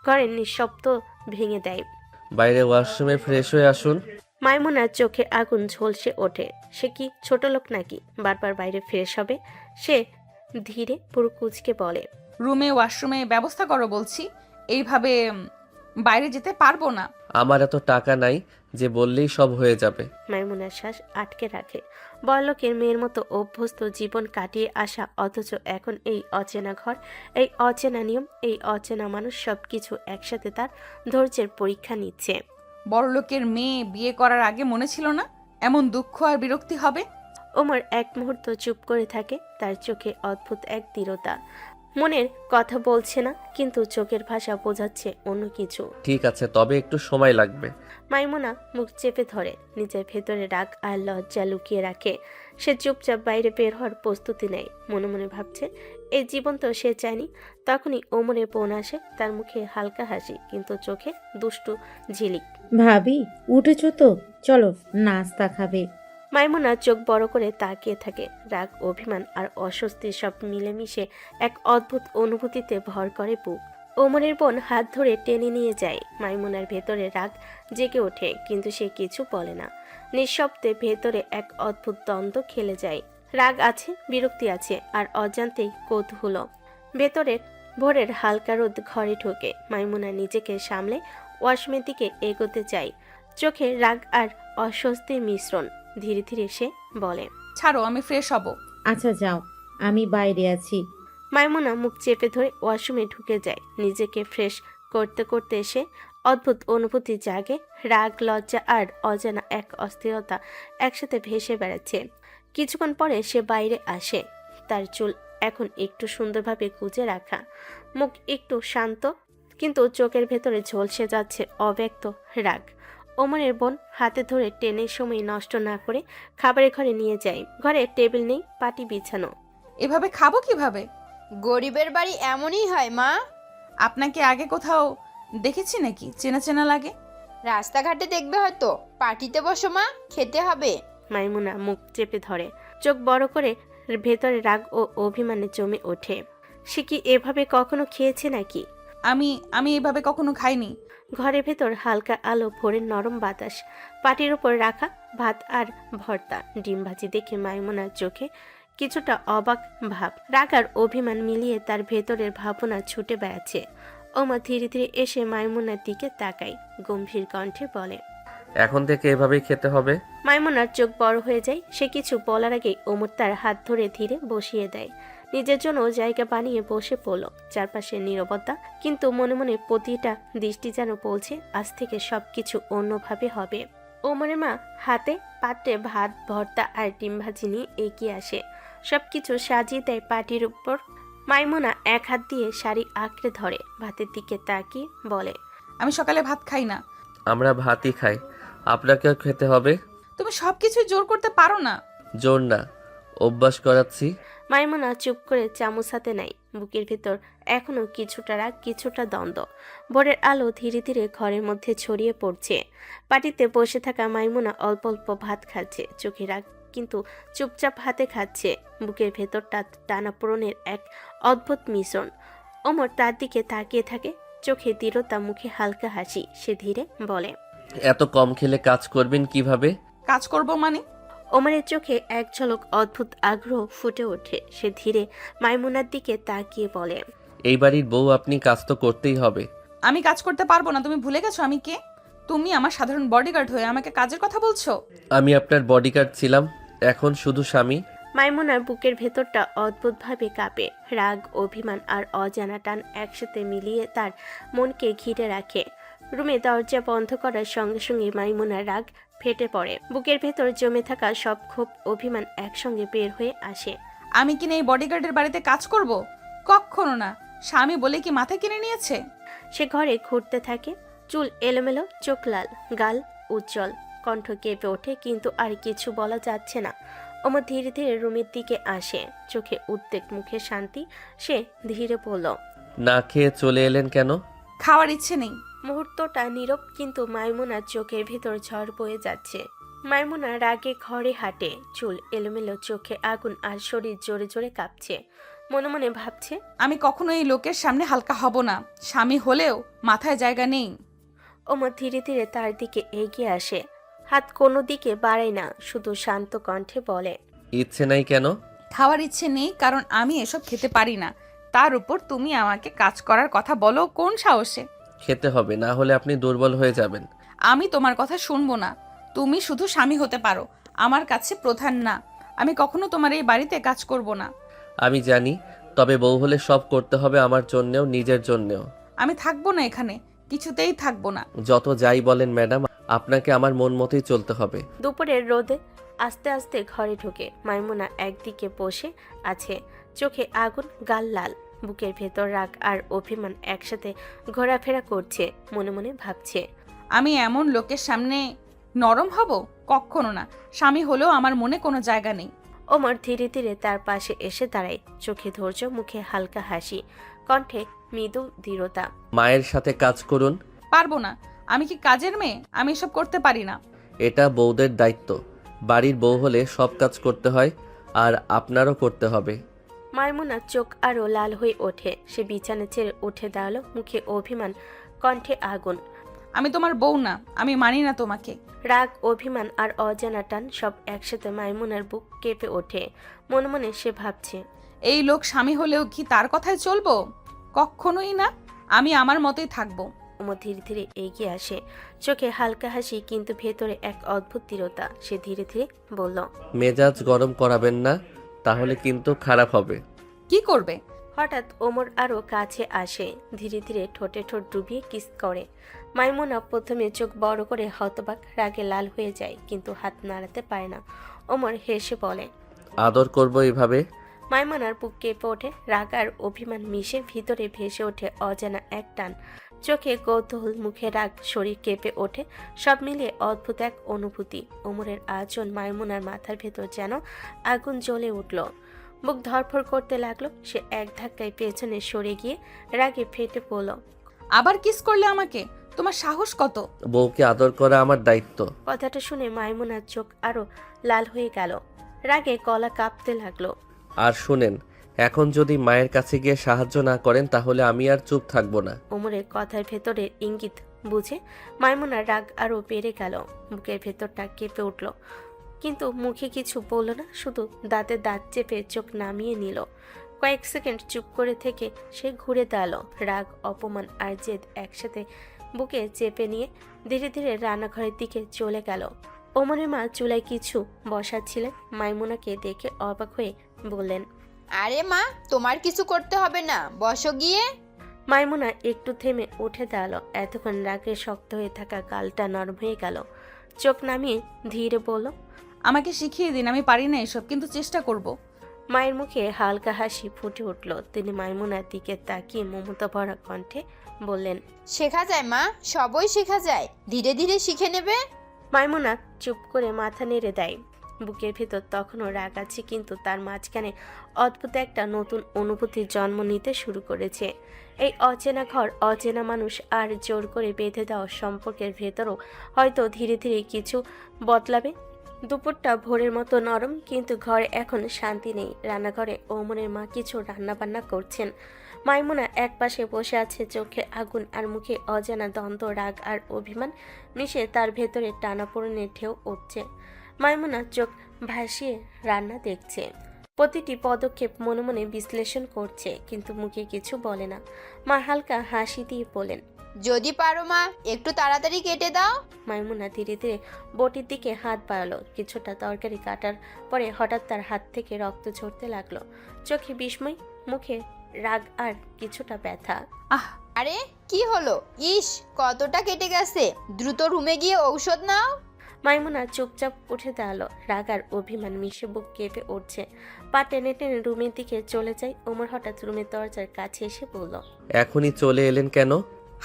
ঘরের নিঃশব্দ ভেঙে দেয়। বাইরে ওয়াশরুমে ফ্রেশ হয়ে আসুন। মাইমুনার চোখে আগুন ঝলসে ওঠে। সে কি ছোট লোক নাকি বারবার বাইরে ফ্রেশ হবে? সে ধীরে পুরো কুচকে বলে, রুমে ওয়াশরুমে ব্যবস্থা করো বলছি, এইভাবে বাইরে যেতে পারবো না। আমার এত টাকা নাই যে বললেই সব হয়ে যাবে। মাইমুনার শ্বাস আটকে রাখে। বড়লোকের মেয়ের মতো অভ্যস্ত জীবন কাটিয়ে আসা, অথচ এখন এই অচেনা ঘর, এই অচেনা নিয়ম, এই অচেনা মানুষ, সবকিছু একসাথে তার ধৈর্যের পরীক্ষা নিচ্ছে। বড়লোকের মেয়ে বিয়ে করার আগে মনে ছিল না এমন দুঃখ আর বিরক্তি হবে। ওমর এক মুহূর্ত চুপ করে থাকে। তার চোখে অদ্ভুত এক দৃঢ়তা। মনের কথা বলছে না, কিন্তু চোখের ভাষা বোঝাচ্ছে অন্য কিছু। ঠিক আছে, তবে একটু সময় লাগবে। মাইমুনা মুখ চেপে ধরে, নিজের ভেতরে রাগ আর লজ্জা লুকিয়ে রাখে। সে চুপচাপ বাইরে বের হওয়ার প্রস্তুতি নেয়। মনে মনে ভাবছে, এই জীবন তো সে চায়নি। তখনই ওমরের বোন আসে। তার মুখে হালকা হাসি, কিন্তু চোখে দুষ্টু ঝিলিক। ভাবি উঠেছো তো, চলো নাস্তা খাবে। মাইমুনা চোখ বড় করে তাকিয়ে থাকে। রাগ, অভিমান আর অস্বস্তি সব মিলেমিশে এক অদ্ভুত অনুভূতিতে ভর করে বুক। ওমরের বোন হাত ধরে টেনে নিয়ে যায়। মাইমুনার ভেতরে রাগ জেগে ওঠে, কিন্তু সে কিছু বলে না। নিঃশব্দে ভেতরে এক অদ্ভুত দ্বন্দ্ব খেলে যায়। রাগ আছে, বিরক্তি আছে, আর অজান্তেই কৌতূহল। ভেতরের ভোরের হালকা রোদ ঘরে ঢোকে। মাইমুনা নিজেকে সামলে ওয়াশরুমের দিকে এগোতে চায়। চোখে রাগ আর অস্বস্তির মিশ্রণ। ধীরে ধীরে সে বলে, ছাড়ো, আমি ফ্রেশ হব। আচ্ছা যাও, আমি বাইরে আছি। মাইমুনা মুখ চেপে ধরে ওয়াশরুমে ঢুকে যায়। নিজেকে ফ্রেশ করতে করতে সে অদ্ভুত অনুভূতি জাগে। রাগ, লজ্জা আর অজানা এক অস্থিরতা একসাথে ভেসে বেড়াচ্ছে। কিছুক্ষণ পরে সে বাইরে আসে। তার চুল এখন একটু সুন্দরভাবে গুজে রাখা, মুখ একটু শান্ত, কিন্তু চোখের ভেতরে ঝলসে যাচ্ছে অব্যক্ত রাগ। ওমরের বোন হাতে ধরে টেনে সময় নষ্ট না করে খাবারের ঘরে নিয়ে যায়। ঘরে টেবিল নেই, পাটি বিছানো। এভাবে খাবো কিভাবে? গরিবের বাড়ি এমনই হয় মা। আপনাকে আগে কোথাও দেখেছি নাকি চেনা চেনা লাগে? রাস্তাঘাটে দেখবে হয়তো। পার্টিতে বসো মা, খেতে হবে। মাইমুনা মুখ চেপে ধরে, চোখ বড় করে। ভেতরে রাগ ও অভিমানে জমে ওঠে। সে কি এভাবে কখনো খেয়েছে নাকি? আমি এভাবে কখনো খাইনি। ঘরের ভেতর হালকা আলো, ভোরের নরম বাতাস, পাটির উপর রাখা ভাত আর ভর্তা, ডিম ভাজি দেখে মাইমুনার চোখে কিছুটা অবাক ভাব। রাগ আর অভিমান মিলিয়ে তার ভেতরের ভাবনা ছুটে বেড়াচ্ছে। ওমা ধীরে ধীরে এসে মাইমুনার দিকে তাকায়, গম্ভীর কণ্ঠে বলে, এখন থেকে এভাবেই খেতে হবে। মাইমুনার চোখ বড় হয়ে যায়। সে কিছু বলার আগেই ওমর তার হাত ধরে ধীরে বসিয়ে দেয়। নিজের জন্য জায়গা বানিয়ে বসে পড়ল। চারপাশে নীরবতা, কিন্তু মনে মনে প্রতিটা দৃষ্টি যেন বলছে আজ থেকে সবকিছু অন্যভাবে হবে। ওমরের মা হাতে পাত্রে ভাত, ভর্তা আর ডিম ভাজি নিয়ে এগিয়ে আসে। সবকিছু সাজিয়ে দেয় পাটির উপর। মাইমুনা এক হাত দিয়ে শাড়ি আঁকড়ে ধরে, ভাতের দিকে তাকিয়ে বলে, আমি সকালে ভাত খাই না। আমরা ভাতই খাই, আপনাকেও খেতে হবে। তুমি সবকিছু জোর করতে পারো না। জোর না, অভ্যাস করাচ্ছি। মাইমুনা চুপ করে চামচ হাতে নেয়। বুকের ভেতর এখনো কিছুটা রাগ, কিছুটা দ্বন্দ্ব। ভোরের আলো ধীরে ধীরে ঘরের মধ্যে ছড়িয়ে পড়ছে। পাটিতে বসে থাকা মাইমুনা অল্প অল্প ভাত খাচ্ছে। চোখে রাগ, কিন্তু চুপচাপ হাতে খাচ্ছে। বুকের ভেতরটা টানাপোড়েনের এক অদ্ভুত মিশ্রণ। ওমর তার দিকে তাকিয়ে থাকে, চোখে দৃঢ়তা, মুখে হালকা হাসি। সে ধীরে বলে, এত কম খেলে কাজ করবেন কিভাবে? কাজ করব মানে? ওমরের চোখে এক ঝলক অদ্ভুত আগ্রহ ফুটে ওঠে। সে ধীরে মাইমুনার দিকে তাকিয়ে বলে, এই বাড়ির বউ, আপনি কাজ তো করতেই হবে। আমি কাজ করতে পারবো না। তুমি ভুলে গেছো আমি কে? তুমি আমার সাধারণ বডিগার্ড হয়ে আমাকে কাজের কথা বলছো? আমি আপনার বডিগার্ড ছিলাম, এখন শুধু স্বামী। মাইমুনার বুকের ভেতরটা অদ্ভুতভাবে কাঁপে। রাগ, অভিমান আর অজানা টান একসাথে মিলিয়ে তার মনকে ঘিরে রাখে। রুমে দরজা বন্ধ করার সঙ্গে সঙ্গে মাইমুনার রাগ ফেটে পড়ে। বুকের ভেতর জমে থাকা সব ক্ষোভ, অভিমান একসঙ্গে বের হয়ে আসে। আমি কিনা এই বডিগার্ডের বাড়িতে কাজ করব? কখনো না। স্বামী বলে কি মাথা কিনে নিয়েছে? সে ঘরে ঘুরতে থাকে, চুল এলোমেলো, চোখ লাল, গাল উজ্জ্বল, কণ্ঠ কেঁপে ওঠে, কিন্তু আর কিছু বলা যাচ্ছে না। ওমর ধীরে ধীরে রুমের দিকে আসে, চোখে উদ্বেগ, মুখে শান্তি। সে ধীরে বলল, না খেয়ে চলে এলেন কেন? খাওয়ার ইচ্ছে নেই। মুহূর্তটা নীরব, কিন্তু মাইমুনার চোখের ভিতর ঝড় বয়ে যাচ্ছে। মাইমুনা রাগে ঘরে হাঁটে, চুল এলোমেলো, চোখে আগুন আর শরীর জোরে জোরে কাঁপছে। মনে মনে ভাবছে, আমি কখনো এই লোকের সামনে হালকা হব না। স্বামী হলেও মাথায় জায়গা নেই। ওমর ধীরে ধীরে তার দিকে এগিয়ে আসে, হাত কোনো দিকে বাড়ায় না, শুধু শান্ত কণ্ঠে বলে, ইচ্ছে নাই কেন? খাওয়ার ইচ্ছে নেই, কারণ আমি এসব খেতে পারি না। তার উপর তুমি আমাকে কাজ করার কথা বলো কোন সাহসে? খেতে হবে, না হলে আপনি দুর্বল হয়ে যাবেন। আমি তোমার কথা শুনবো না। তুমি শুধু স্বামী হতে পারো, আমার কাছে প্রধান না। আমি কখনো তোমার এই বাড়িতে কাজ করব না। আমি জানি, তবে বউ হলে সব করতে হবে, আমার জন্যেও নিজের জন্যেও। আমি থাকবো না এখানে, কিছুতেই থাকবো না। যত যাই বলেন ম্যাডাম, আপনাকে আমার মন মতোই চলতে হবে। দুপুরের রোদে আস্তে আস্তে ঘরে ঢুকে মাইমুনা একদিকে বসে আছে, চোখে আগুন, গাল লাল, বুকের ভেতর রাগ আর অভিমান একসাথে ঘোরাফেরা করছে। মনে মনে ভাবছে, আমি এমন লোকের সামনে নরম হব? কখনো না। স্বামী হলেও আমার মনে কোনো জায়গা নেই। ওমর ধীরে ধীরে তার পাশে এসে দাঁড়ায়, চোখে ধৈর্য, মুখে হালকা হাসি, কণ্ঠে মৃদু দৃঢ়তা। মায়ের সাথে কাজ করুন। পারবো না। আমি কি কাজের মেয়ে? আমি এসব করতে পারি না। এটা বউদের দায়িত্ব। বাড়ির বউ হলে সব কাজ করতে হয়, আর আপনারও করতে হবে। মাইমুনার চোখ আরো লাল হয়ে ওঠে, সে বিছানা ছেড়ে উঠে দাঁড়ালো, মুখে অভিমান, কণ্ঠে আগুন। আমি তোমার বউ না, আমি মানি না তোমাকে। রাগ, অভিমান আর অজানা টান সব একসাথে মাইমুনার বুক কেঁপে ওঠে। মনে মনে সে ভাবছে, এই লোক স্বামী হলেও কি তার কথায় চলবো? কখনোই না। আমি আমার মতোই থাকবো। ওমর ধীরে ধীরে এগিয়ে আসে, চোখে হালকা হাসি, কিন্তু ভেতরে এক অদ্ভুত দৃঢ়তা। সে ধীরে ধীরে বলল, মেজাজ গরম করাবেন না, তাহলে কিন্তু খারাপ হবে। কি করবে? হঠাৎ ওমর আরো কাছে আসে, ধীরে ধীরে ঠোঁটে ঠোঁট ডুবিয়ে কিস করে। মাইমুনা প্রথমে চোখ বড় করে হতবাক, রাগে লাল হয়ে যায়, কিন্তু হাত নাড়াতে পারে না। ওমর হেসে বলে, আদর করব এইভাবে? মাইমুনার বুক কেঁপে ওঠে, রাগ আর অভিমান মিশে ভিতরে ভেসে ওঠে অজানা এক টান। চোখে কৌতূহল, মুখে রাগ, শরীর কেঁপে ওঠে, সব মিলিয়ে অদ্ভুত এক অনুভূতি। ওমরের আচরণ মাইমুনার মাথার ভেতর যেন আগুন জ্বলে উঠল, বুক ধরফর করতে লাগলো। সে এক ধাক্কায় পেছনে সরে গিয়ে রাগে ফেটে পড়ল। আবার কিস করলে আমাকে? তোমার সাহস কত? বউকে আদর করা আমার দায়িত্ব। কথাটা শুনে মাইমুনার চোখ আরো লাল হয়ে গেল, রাগে গলা কাঁপতে লাগলো। আর শুনেন, এখন যদি মায়ের কাছে গিয়ে সাহায্য না করেন, তাহলে আমি আর চুপ থাকবো না। ওমরের কথার ভেতরের ইঙ্গিত বুঝে মাইমুনার রাগ আরো বেড়ে গেল, বুকের ভেতরটা কেঁপে উঠল, কিন্তু মুখে কিছু বলল না, শুধু দাঁতে দাঁত চেপে চোখ নামিয়ে নিল। কয়েক সেকেন্ড চুপ করে থেকে সে ঘুরে দাঁড়ালো, রাগ, অপমান আর জেদ একসাথে বুকে চেপে নিয়ে ধীরে ধীরে রান্নাঘরের দিকে চলে গেল। ওমরের মা চুলায় কিছু বসাচ্ছিলেন, মাইমুনাকে দেখে অবাক হয়ে বললেন, আরে মা, তোমার কিছু করতে হবে না, বসো গিয়ে। মাইমুনা একটু থেমে উঠে দাঁড়ালো, এতক্ষণ রাগে শক্ত হয়ে থাকা গালটা নরম হয়ে গেল। চোখ নামিয়ে ধীরে বলল, আমাকে শিখিয়ে দিন, আমি পারি না এসব, কিন্তু চেষ্টা করব। মায়ের মুখে হালকা হাসি ফুটে উঠল। তিনি মাইমুনার দিকে তাকিয়ে মমতা ভরা কণ্ঠে বললেন, শেখা যায় মা, সবই শেখা যায়, ধীরে ধীরে শিখে নেবে। মাইমুনা চুপ করে মাথা নেড়ে দেয়। বুকের ভেতর তখনও রাগ আছে, কিন্তু তার মাঝখানে অদ্ভুত একটা নতুন অনুভূতির জন্ম নিতে শুরু করেছে। এই অচেনা ঘর, অচেনা মানুষ আর জোর করে বেঁধে দেওয়া সম্পর্কের ভেতরও হয়তো ধীরে ধীরে কিছু বদলাবে। দুপুরটা ভোরের মতো নরম, কিন্তু ঘরে এখন শান্তি নেই। রান্নাঘরে ওমরের মা কিছু রান্নাবান্না করছেন। মাইমুনা একপাশে বসে আছে, চোখে আগুন আর মুখে অজানা দ্বন্দ্ব, রাগ আর অভিমান মিশে তার ভেতরে টানাপোড়েনের ঢেউ উঠছে। মাইমুনা চোখ ভাসিয়ে রান্না দেখছে, প্রতিটি পদক্ষেপ মনে মনে বিশ্লেষণ করছে, কিন্তু মুখে কিছু বলে না। মা হালকা হাসি দিয়ে বলেন, যদি পারো মা, একটু তাড়াতাড়ি কেটে দাও। মাইমুনা ধীরে ধীরে বটির দিকে হাত বাড়ালো। কিছুটা তরকারি কাটার পরে হঠাৎ তার হাত থেকে রক্ত ঝরতে লাগলো। চোখে বিস্ময়, মুখে রাগ আর কিছুটা ব্যথা। আহ, আরে কি হলো? ইস, কতটা কেটে গেছে, দ্রুত রুমে গিয়ে ঔষধ নাও। মাইমুনা চুপচাপ উঠে দাঁড়ালো, রাগ আর অভিমান মিশে বুক কেঁপে উঠছে। পা টেনে টেনে রুমের দিকে চলে যায়। ওমর হঠাৎ রুমের দরজার কাছে এসে বলল, এখনই চলে এলেন কেন?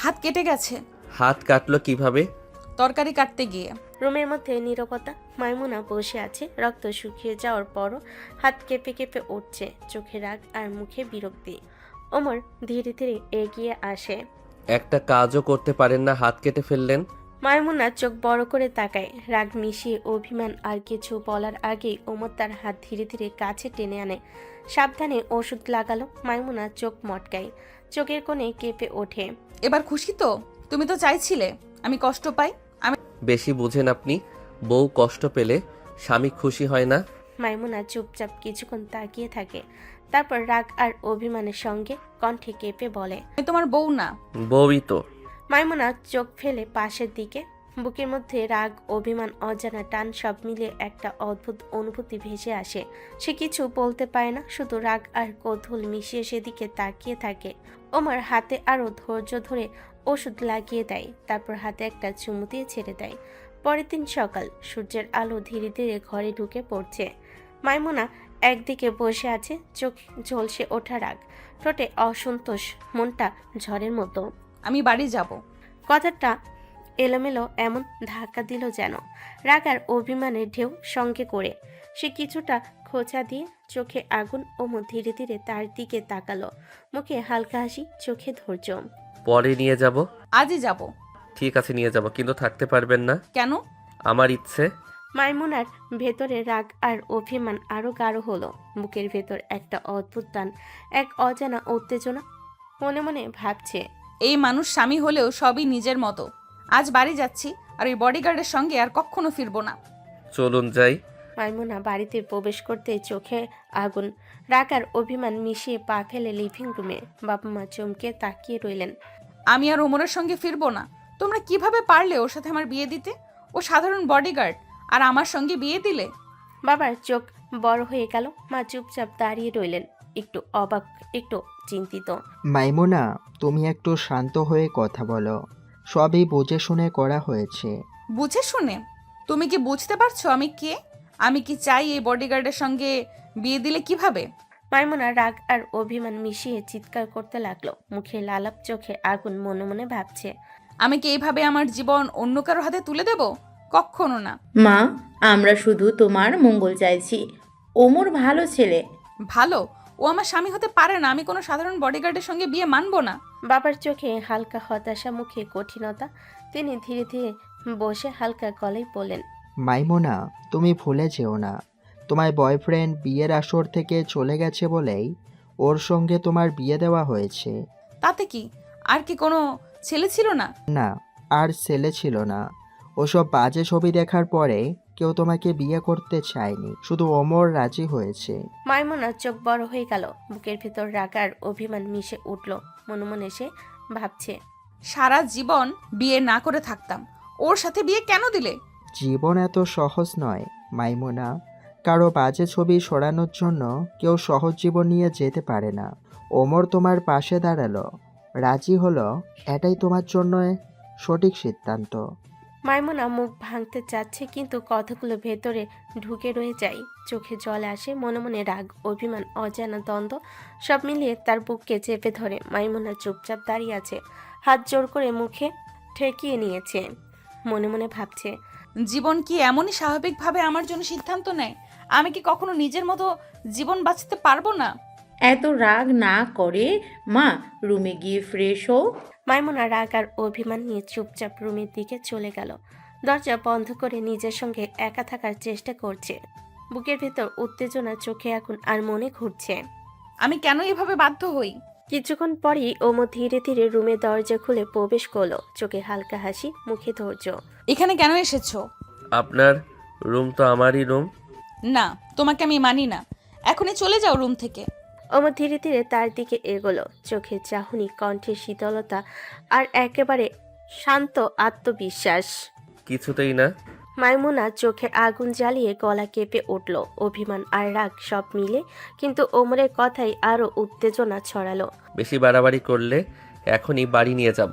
হাত কেটে গেছে। হাত কাটলো কিভাবে? তরকারি কাটতে গিয়ে। রুমের মধ্যে নীরবতা। মাইমুনা বসে আছে, রক্ত শুকিয়ে যাওয়ার পরও হাত কেঁপে কেঁপে উঠছে, চোখে রাগ আর মুখে বিরক্তি। ওমর ধীরে ধীরে এগিয়ে আসে। একটা কাজও করতে পারেন না, হাত কেটে ফেললেন। মাইমুনা চোখ বড় করে তাকায়। রাগ মিশিয়ে অভিমান আর কিছু বলার আগেই ওমর তার হাত ধীরে ধীরে কাছে টেনে আনে। সাবধানে ওষুধ লাগালো। মাইমুনা চোখ মটকায়, চোখের কোণে কেঁপে ওঠে। এবার খুশি তো? তুমি তো চাইছিলে আমি কষ্ট পাই। বেশি বুঝেন আপনি। বউ কষ্ট পেলে স্বামী খুশি হয় না। মাইমুনা চুপচাপ কিছুক্ষণ তাকিয়ে থাকে, তারপর রাগ আর অভিমানের সঙ্গে কণ্ঠে কেঁপে বলে, আমি তোমার বউ না। বউই তো। মাইমুনা চোখ ফেলে পাশের দিকে। বুকের মধ্যে রাগ, অভিমান, অজানা টান সব মিলিয়ে একটা অদ্ভুত অনুভূতি ভেসে আসে। সে কিছু বলতে পারে না, শুধু রাগ আর কৌতূহল মিশিয়ে সেদিকে তাকিয়ে থাকে। ওমর হাতে আরো ধৈর্য ধরে ওষুধ লাগিয়ে দেয়, তারপর হাতে একটা চুমু দিয়ে ছেড়ে দেয়। পরের দিন সকাল, সূর্যের আলো ধীরে ধীরে ঘরে ঢুকে পড়ছে। মাইমুনা একদিকে বসে আছে, চোখ ঝলসে ওঠা রাগ, ঠোঁটে অসন্তোষ, মনটা ঝড়ের মতো। আমি বাড়ি যাব। কথাটা এলোমেলো এমন ধাক্কা দিল যেন রাগ আর অভিমানের ঢেউ সঙ্গে করে। সে কিছুটা খোঁচা দিয়ে চোখে আগুন। ওমর ধীরে ধীরে তার দিকে তাকালো, মুখে হালকা হাসি, চোখে ধৈর্য। পরে নিয়ে যাব। আজই যাব। ঠিক আছে, নিয়ে যাব, কিন্তু থাকতে পারবেন না। কেন? আমার ইচ্ছে। মাইমুনার ভেতরে রাগ আর অভিমান আরো গাঢ় হলো। বুকের ভেতর একটা অদ্ভুত টান, এক অজানা উত্তেজনা। মনে মনে ভাবছে, এই মানুষ স্বামী হলেও সবই নিজের মতো। আজ বাড়ি যাচ্ছি, আর ওই বডিগার্ডের সঙ্গে আর কখনো ফিরবো না। চলুন যাই। মাইমুনা বাড়িতে প্রবেশ করতে চোখে আগুন, রাগ আর অভিমান মিশিয়ে পা ফেলে লিভিং রুমে। বাবা মা চমকে তাকিয়ে রইলেন। আমি আর ওমরের সঙ্গে ফিরবো না। তোমরা কিভাবে পারলে ওর সাথে আমার বিয়ে দিতে? ও সাধারণ বডিগার্ড, আর আমার সঙ্গে বিয়ে দিলে? বাবার চোখ বড় হয়ে গেল। মা চুপচাপ দাঁড়িয়ে রইলেন, একটু অবাক, একটু চিন্তিত। মাইমুনা, তুমি একটু শান্ত হয়ে কথা বলো। সবই বুঝে শুনে করা হয়েছে। বুঝে শুনে? তুমি কি বুঝতে পারছো আমি কে? আমি কি চাই এই বডিগার্ডের সঙ্গে বিয়ে দিলে কিভাবে? মাইমুনা রাগ আর অভিমান মিশিয়ে চিৎকার করতে লাগলো, মুখে লালাপ, চোখে আগুন। মনে মনে ভাবছে, আমি কি এইভাবে আমার জীবন অন্য কারো হাতে তুলে দেব? কখনো না। মা, আমরা শুধু তোমার মঙ্গল চাইছি। ওমর ভালো ছেলে। ভালো? ও আমার স্বামী হতে পারে না। আমি কোনো সাধারণ বডিগার্ডের সঙ্গে বিয়ে মানবো না। বাবার চোখে হালকা হতাশা, মুখে কঠিনতা। তিনি ধীরে ধীরে বসে হালকা গলায় বললেন, মাইমুনা, তুমি ভুলে যেও না, তোমার বয়ফ্রেন্ড বিয়ের আসর থেকে চলে গেছে বলেই ওর সঙ্গে তোমার বিয়ে দেওয়া হয়েছে। তাতে কি? আর কি কোনো ছেলে ছিল না? না, আর ছেলে ছিল না। ওসব বাজে ছবি দেখার পরে কেউ তোমাকে বিয়ে করতে চায়নি, শুধু ওমর রাজি হয়েছে। মাইমুনার চোখ বড় হয়ে গেল, বুকের ভেতর রাগ আর অভিমান মিশে উঠল। মনে মনে সে ভাবছে, সারা জীবন বিয়ে না করে থাকতাম, ওর সাথে বিয়ে কেন দিলে? জীবন এত সহজ নয় মাইমুনা। কারো বাজে ছবি সরানোর জন্য কেউ সহজ জীবন নিয়ে যেতে পারে না। ওমর তোমার পাশে দাঁড়ালো, রাজি হলো, এটাই তোমার জন্য সঠিক সিদ্ধান্ত। মাইমুনা মুখ ভাঙতে চাচ্ছে, কিন্তু কথাগুলো ভেতরে ঢুকে রয়ে যায়। চোখে জল আসে। মনে মনে রাগ, অভিমান, অজানা দ্বন্দ্ব সব মিলিয়ে তার বুককে চেপে ধরে। মাইমুনা চুপচাপ দাঁড়িয়ে আছে, হাত জোর করে মুখে ঠেকিয়ে নিয়েছে। মনে মনে ভাবছে, জীবন কি এমনই স্বাভাবিকভাবে আমার জন্য সিদ্ধান্ত নেয়? আমি কি কখনো নিজের মতো জীবন বাঁচতে পারবো না? এত রাগ না করে মা, রুমে গিয়ে ফ্রেশ হও। মাইমুনা রাগ আর অভিমান নিয়ে চুপচাপ রুমের দিকে চলে গেল। দরজা বন্ধ করে নিজের সঙ্গে একা থাকার চেষ্টা করছে। বুকের ভেতর উত্তেজনা, চোখে আগুন, আর মনে ঘুরছে। আমি কেন এভাবে বাধ্য হই? কিছুক্ষণ পরই ওমর ধীরে ধীরে রুমে দরজা খুলে প্রবেশ করলো, চোখে হালকা হাসি, মুখে ধৈর্য। এখানে কেন এসেছো? আপনার রুম তো আমারই রুম। না, তোমাকে আমি মানি না। এখনই চলে যাও রুম থেকে। ওমর ধীরে ধীরে তার দিকে এগোলো, চোখে চাহনি, কণ্ঠে শীতলতা, আর একেবারে শান্ত আত্মবিশ্বাস। কিছুতেই না। মাইমুনা চোখে আগুন জ্বালিয়ে গলা কেঁপে উঠল। অভিমান আর রাগ সব মিলে, কিন্তু ওমরের কথাই আরো উত্তেজনা ছড়ালো। বেশি বাড়াবাড়ি করলে এখনই বাড়ি নিয়ে যাব।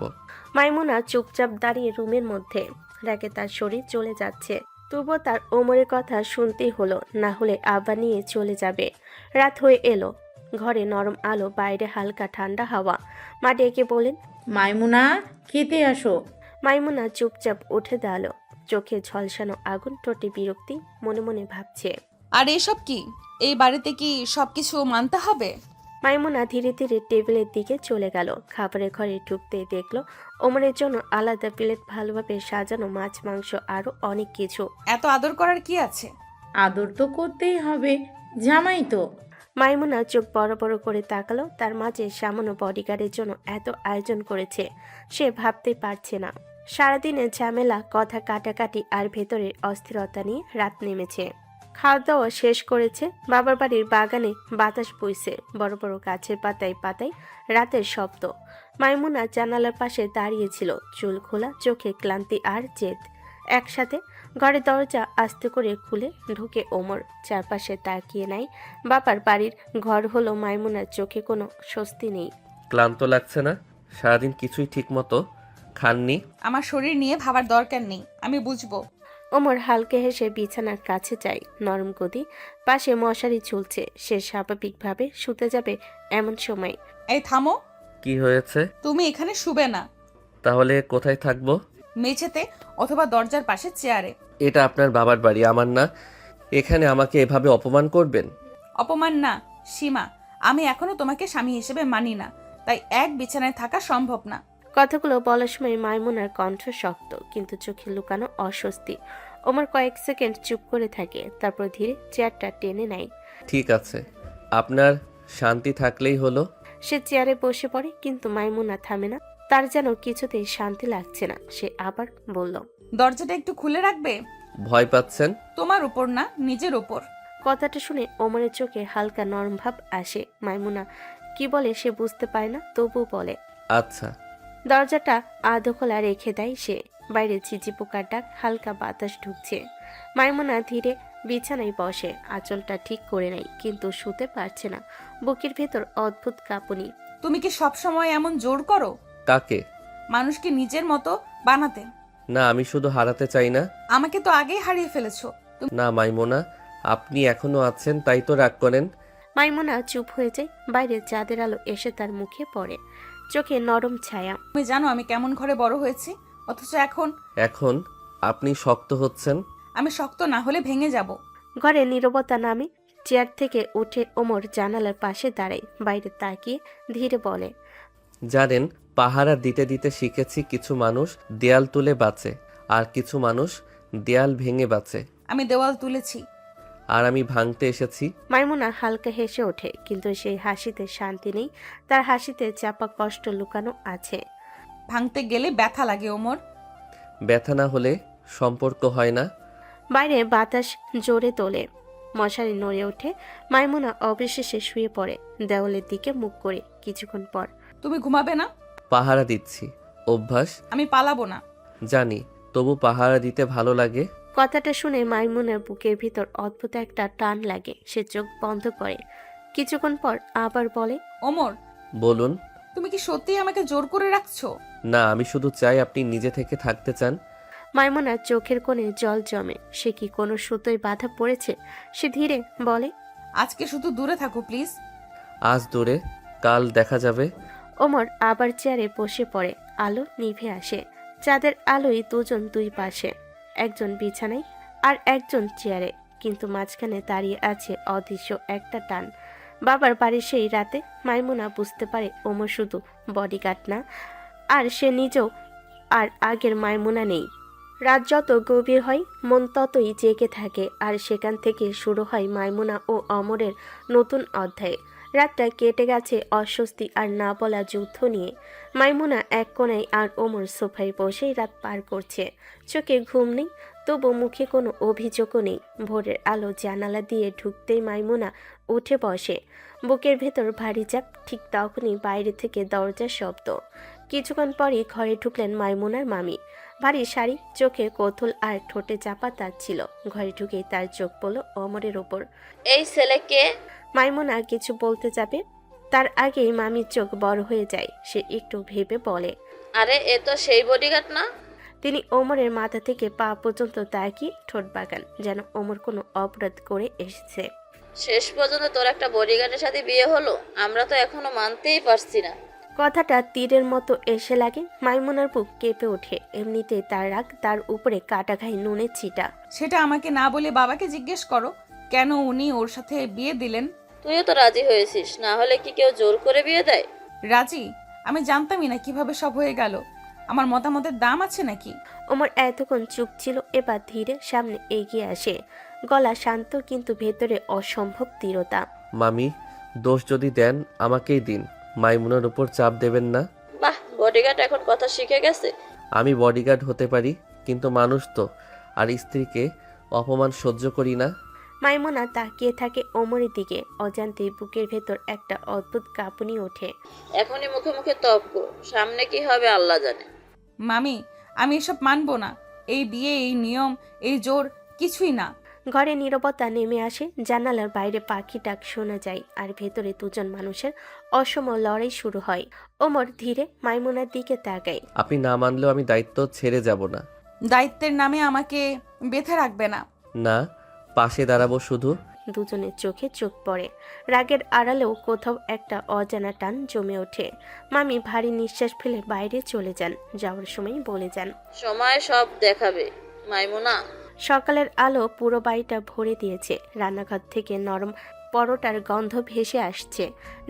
মাইমুনা চুপচাপ দাঁড়িয়ে রুমের মধ্যে। রাগে তার শরীর চলে যাচ্ছে, তবুও তার ওমরের কথা শুনতেই হলো, না হলে আবার নিয়ে চলে যাবে। রাত হয়ে এলো, ঘরে নরম আলো, বাইরে হালকা ঠান্ডা হাওয়া। মা ডেকে বলেন, মাইমুনা, খেতে আসো। মাইমুনা চুপচাপ উঠে দাঁড়ালো, চোখে ঝলসানো আগুন, ঠোঁটে বিরক্তি। মনে মনে ভাবছে, আর এসব কি? এই বাড়িতে কি সবকিছু মানতে হবে? মাইমুনা ধীরে ধীরে টেবিলের দিকে চলে গেল। খাবারের ঘরে ঢুকতেই দেখলো ওমরের জন্য আলাদা প্লেট, ভালোভাবে সাজানো মাছ, মাংস, আরো অনেক কিছু। এত আদর করার কি আছে? আদর তো করতেই হবে, জামাই তো। মাইমুনা চোখ বড় বড় করে তাকালো। তার মাঝে সামান্য বডিগার্ডের জন্য এত আয়োজন করেছে, সে ভাবতেই পারছে না। সারাদিনের ঝামেলা, কথা কাটাকাটি আর ভেতরের অস্থিরতা নিয়ে রাত নেমেছে। খাওয়া দাওয়া শেষ করেছে। বাবার বাড়ির বাগানে বাতাস বইছে, বড় বড় গাছের পাতায় পাতায় রাতের শব্দ। মাইমুনা জানালার পাশে দাঁড়িয়েছিল, চুল খোলা, চোখে ক্লান্তি আর জেদ একসাথে। ঘরের দরজা আস্তে করে খুলে ঢুকে ওমর। চারপাশে তাকিয়ে নাই। বাবার বাড়ির ঘর হলো, মাইমুনার চোখে কোনো স্বস্তি নেই। ক্লান্ত লাগছে না? সারাদিন কিছুই ঠিক মতো খাননি। আমার শরীর নিয়ে ভাবার দরকার নেই, আমি বুঝবো। ওমর হালকা হেসে বিছানার কাছে যায়। নরম গদি, পাশে মশারি ঝুলছে। সে স্বাভাবিকভাবে শুতে যাবে এমন সময় এই থামো, কি হয়েছে? তুমি এখানে শুবে না, তাহলে কোথায় থাকবো? মেঝেতে অথবা দরজার পাশে চেয়ারে। এটা আপনার বাবার বাড়ি, আমার না। এখানে আমাকে এভাবে অপমান করবেন? অপমান না সীমা, আমি এখনো তোমাকে স্বামী হিসেবে মানি না, তাই এক বিছানায় থাকা সম্ভব না। কথাগুলো বলার সময় মাইমুনার কণ্ঠ শক্ত, কিন্তু চোখে লুকানো অস্বস্তি। ওমর কয়েক সেকেন্ড চুপ করে থাকে, তারপর ধীরে চেয়ারটা টেনে নেয়। ঠিক আছে, আপনার শান্তি থাকলেই হলো। সে চেয়ারে বসে পড়ে, কিন্তু মাইমুনা থামে না। তার যেন কিছুতেই শান্তি লাগছে না। সে আবার বলল, দরজাটা একটু খুলে রাখবে? ভয় পাচ্ছেন? তোমার উপর না, নিজের উপর। কথাটা শুনে ওমরের চোখে হালকা নরম ভাব আসে। মাইমুনা কি বলে সে বুঝতে পারে না, তবু বলে, আচ্ছা। দরজাটা আধো খোলা রেখে দেয় সে। বাইরে ঝিঝি পোকার ডাক, হালকা বাতাস ঢুকছে। মাইমুনা ধীরে বিছানায় বসে, আঁচলটা ঠিক করে নেয়, কিন্তু শুতে পারছে না। বুকের ভেতর অদ্ভুত কাঁপুনি। তুমি কি সব সময় এমন জোর করো কাকে? মানুষকে নিজের মতো বানাতে? না, আমি শুধু হারাতে চাই না। আমাকে তো আগেই হারিয়ে ফেলেছো। না মাইমোনা, আপনি এখনো আছেন তাই তো রাগ করেন। মাইমুনা চুপ হয়ে যায়। বাইরে চাঁদের আলো এসে তার মুখে পড়ে, চোখে নরম ছায়া। তুমি জানো আমি কেমন ঘরে বড় হয়েছি, অথচ এখন আপনি শক্ত হচ্ছেন। আমি শক্ত না হলে ভেঙে যাব। ঘরে নীরবতা নামে। চেয়ার থেকে উঠে ওমর জানালার পাশে দাঁড়ায়, বাইরে তাকিয়ে ধীরে বলে, জানেন, পাহারা দিতে দিতে শিখেছি কিছু মানুষ দেয়াল তুলে বাঁচে, আর কিছু মানুষ দেয়াল ভেঙে বাঁচে। আমি দেওয়াল তুলেছি। আর আমি ভাঙতে এসেছি। মাইমুনা হালকা হেসে ওঠে, কিন্তু সেই হাসিতে শান্তি নেই। তার হাসিতে চাপা কষ্ট লুকানো আছে। ভাঙতে গেলে ব্যথা লাগে ওমর। ব্যথা না হলে সম্পর্ক হয় না। বাইরে বাতাস জোরে তোলে, মশারি নড়ে ওঠে। মাইমুনা অবশেষে শুয়ে পড়ে, দেওয়ালের দিকে মুখ করে। কিছুক্ষণ পর, তুমি ঘুমাবে না? পাহারা দিচ্ছি, অভ্যাস। আমি পালাবো না। জানি, তবু পাহারা দিতে ভালো লাগে। কথাটা শুনে মাইমুনার বুকের ভিতর অদ্ভুত একটা টান লাগে। সে চোখ বন্ধ করে। কিছুক্ষণ পর আবার বলে, ওমর, বলুন। তুমি কি সত্যিই আমাকে জোর করে রাখছো? না, আমি শুধু চাই আপনি নিজে থেকে থাকতে চান। মাইমুনার চোখের কোণে জল জমে। সে কি কোনো সুতোয় বাধা পড়েছে? সে ধীরে বলে, আজকে শুধু দূরে থাকো প্লিজ। আজ দূরে, কাল দেখা যাবে। ওমর আবার চেয়ারে বসে পড়ে। আলো নিভে আসে। চাঁদের আলোয় দুজন দুই পাশে, একজন বিছানায় আর একজন চেয়ারে, কিন্তু মাঝখানে দাঁড়িয়ে আছে অদৃশ্য একটা টান। বাবার বাড়ির সেই রাতে মাইমুনা বুঝতে পারে ওমর শুধু বডিগার্ড না, আর সে নিজেও আর আগের মাইমুনা নেই। রাত যত গভীর হয়, মন ততই জেগে থাকে, আর সেখান থেকে শুরু হয় মাইমুনা ও অমরের নতুন অধ্যায়। রাতটা কেটে গেছে অস্বস্তি আর না বলা যুদ্ধ নিয়ে। মাইমুনা এক কোণায় আর ওমর সোফায় বসেই রাত পার করছে। চোখে ঘুম নেই, তবু মুখে কোনো অভিযোগও নেই। ভোরের আলো জানালা দিয়ে ঢুকতেই মাইমুনা উঠে বসে, বুকের ভেতর ভারী চাপ। ঠিক তখনই বাইরে থেকে দরজার শব্দ। কিছুক্ষণ পরই ঘরে ঢুকলেন মাইমুনার মামি। ভারী শাড়ি, চোখে কৌতূহল আর ঠোঁটে চাপা দাঁত ছিল। ঘরে ঢুকেই তার চোখ পড়ল অমরের ওপর। এই ছেলেকে? মাইমুনা কিছু বলতে যাবে, তার আগেই মামির চোখ বড় হয়ে যায়। সে একটু ভেবে বলে, আরে এ তো সেই বডিগার্ড না? তিনি ওমরের মাথা থেকে পা পর্যন্ত তাকিয়ে ঠোঁট বাগান, যেন ওমর কোনো অপরাধ করে এসেছে। শেষ পর্যন্ত তোর একটা বডিগার্ডের সাথে বিয়ে হলো? আমরা তো এখনো মানতেই পারছি না। কথাটা তীরের মতো এসে লাগে। মাইমুনার বুক কেঁপে ওঠে। এমনিতেই তার রাগ, তার উপরে কাটা ঘায়ে নুনের ছিটা। সেটা আমাকে না বলে বাবাকে জিজ্ঞেস করো, কেন উনি ওর সাথে বিয়ে দিলেন। তুইও তো রাজি হয়েছিস, না হলে কি কেউ জোর করে বিয়ে দেয়? রাজি? আমি জানতামই না কিভাবে সব হয়ে গেল। আমার মতামতের দাম আছে নাকি? ওমর এতক্ষণ চুপ ছিল, এবার ধীরে সামনে এগিয়ে আসে, গলা শান্ত কিন্তু ভেতরে অসম্ভব দৃঢ়তা। মামি, দোষ যদি দেন আমাকেই দিন, মাইমুনার উপর চাপ দেবেন না। বাহ, বডিগার্ড এখন কথা শিখে গেছে। আমি বডিগার্ড হতে পারি, কিন্তু মানুষ তো, আর স্ত্রীকে অপমান সহ্য করি না। মাইমুনা তাকিয়ে থাকে ওমরের দিকে, অজান্তেই বুকের ভেতর একটা অদ্ভুত কাঁপুনি ওঠে। এখনই মুখে মুখে তর্ক, সামনে কি হবে আল্লাহ জানে। মামি, আমি এসব মানবো না। এই বিয়ে, এই নিয়ম, এই জোর কিছুই না। ঘরে নীরবতা নেমে আসে, জানালার বাইরে পাখি ডাক শোনা যায়, আর ভেতরে দুজন মানুষের অসম লড়াই শুরু হয়। ওমর ধীরে মাইমুনার দিকে তাকায়। আপনি না মানলেও আমি দায়িত্ব ছেড়ে যাব না। দায়িত্বের নামে আমাকে বেঁধে রাখবে না। না, পাশে দাঁড়াবো শুধু। দুজনের চোখে চোখ পড়ে, রাগের আড়ালেও কোথাও একটা অজানা টান জমে ওঠে। মামি ভারী নিঃশ্বাস ফেলে বাইরে চলে যান, যাওয়ার সময় বলে যান, সময় সব দেখাবে মাইমুনা। সকালের আলো পুরো বাড়িটা ভরে দিয়েছে। রান্নাঘর থেকে নরম পরোটার গন্ধ ভেসে আসছে।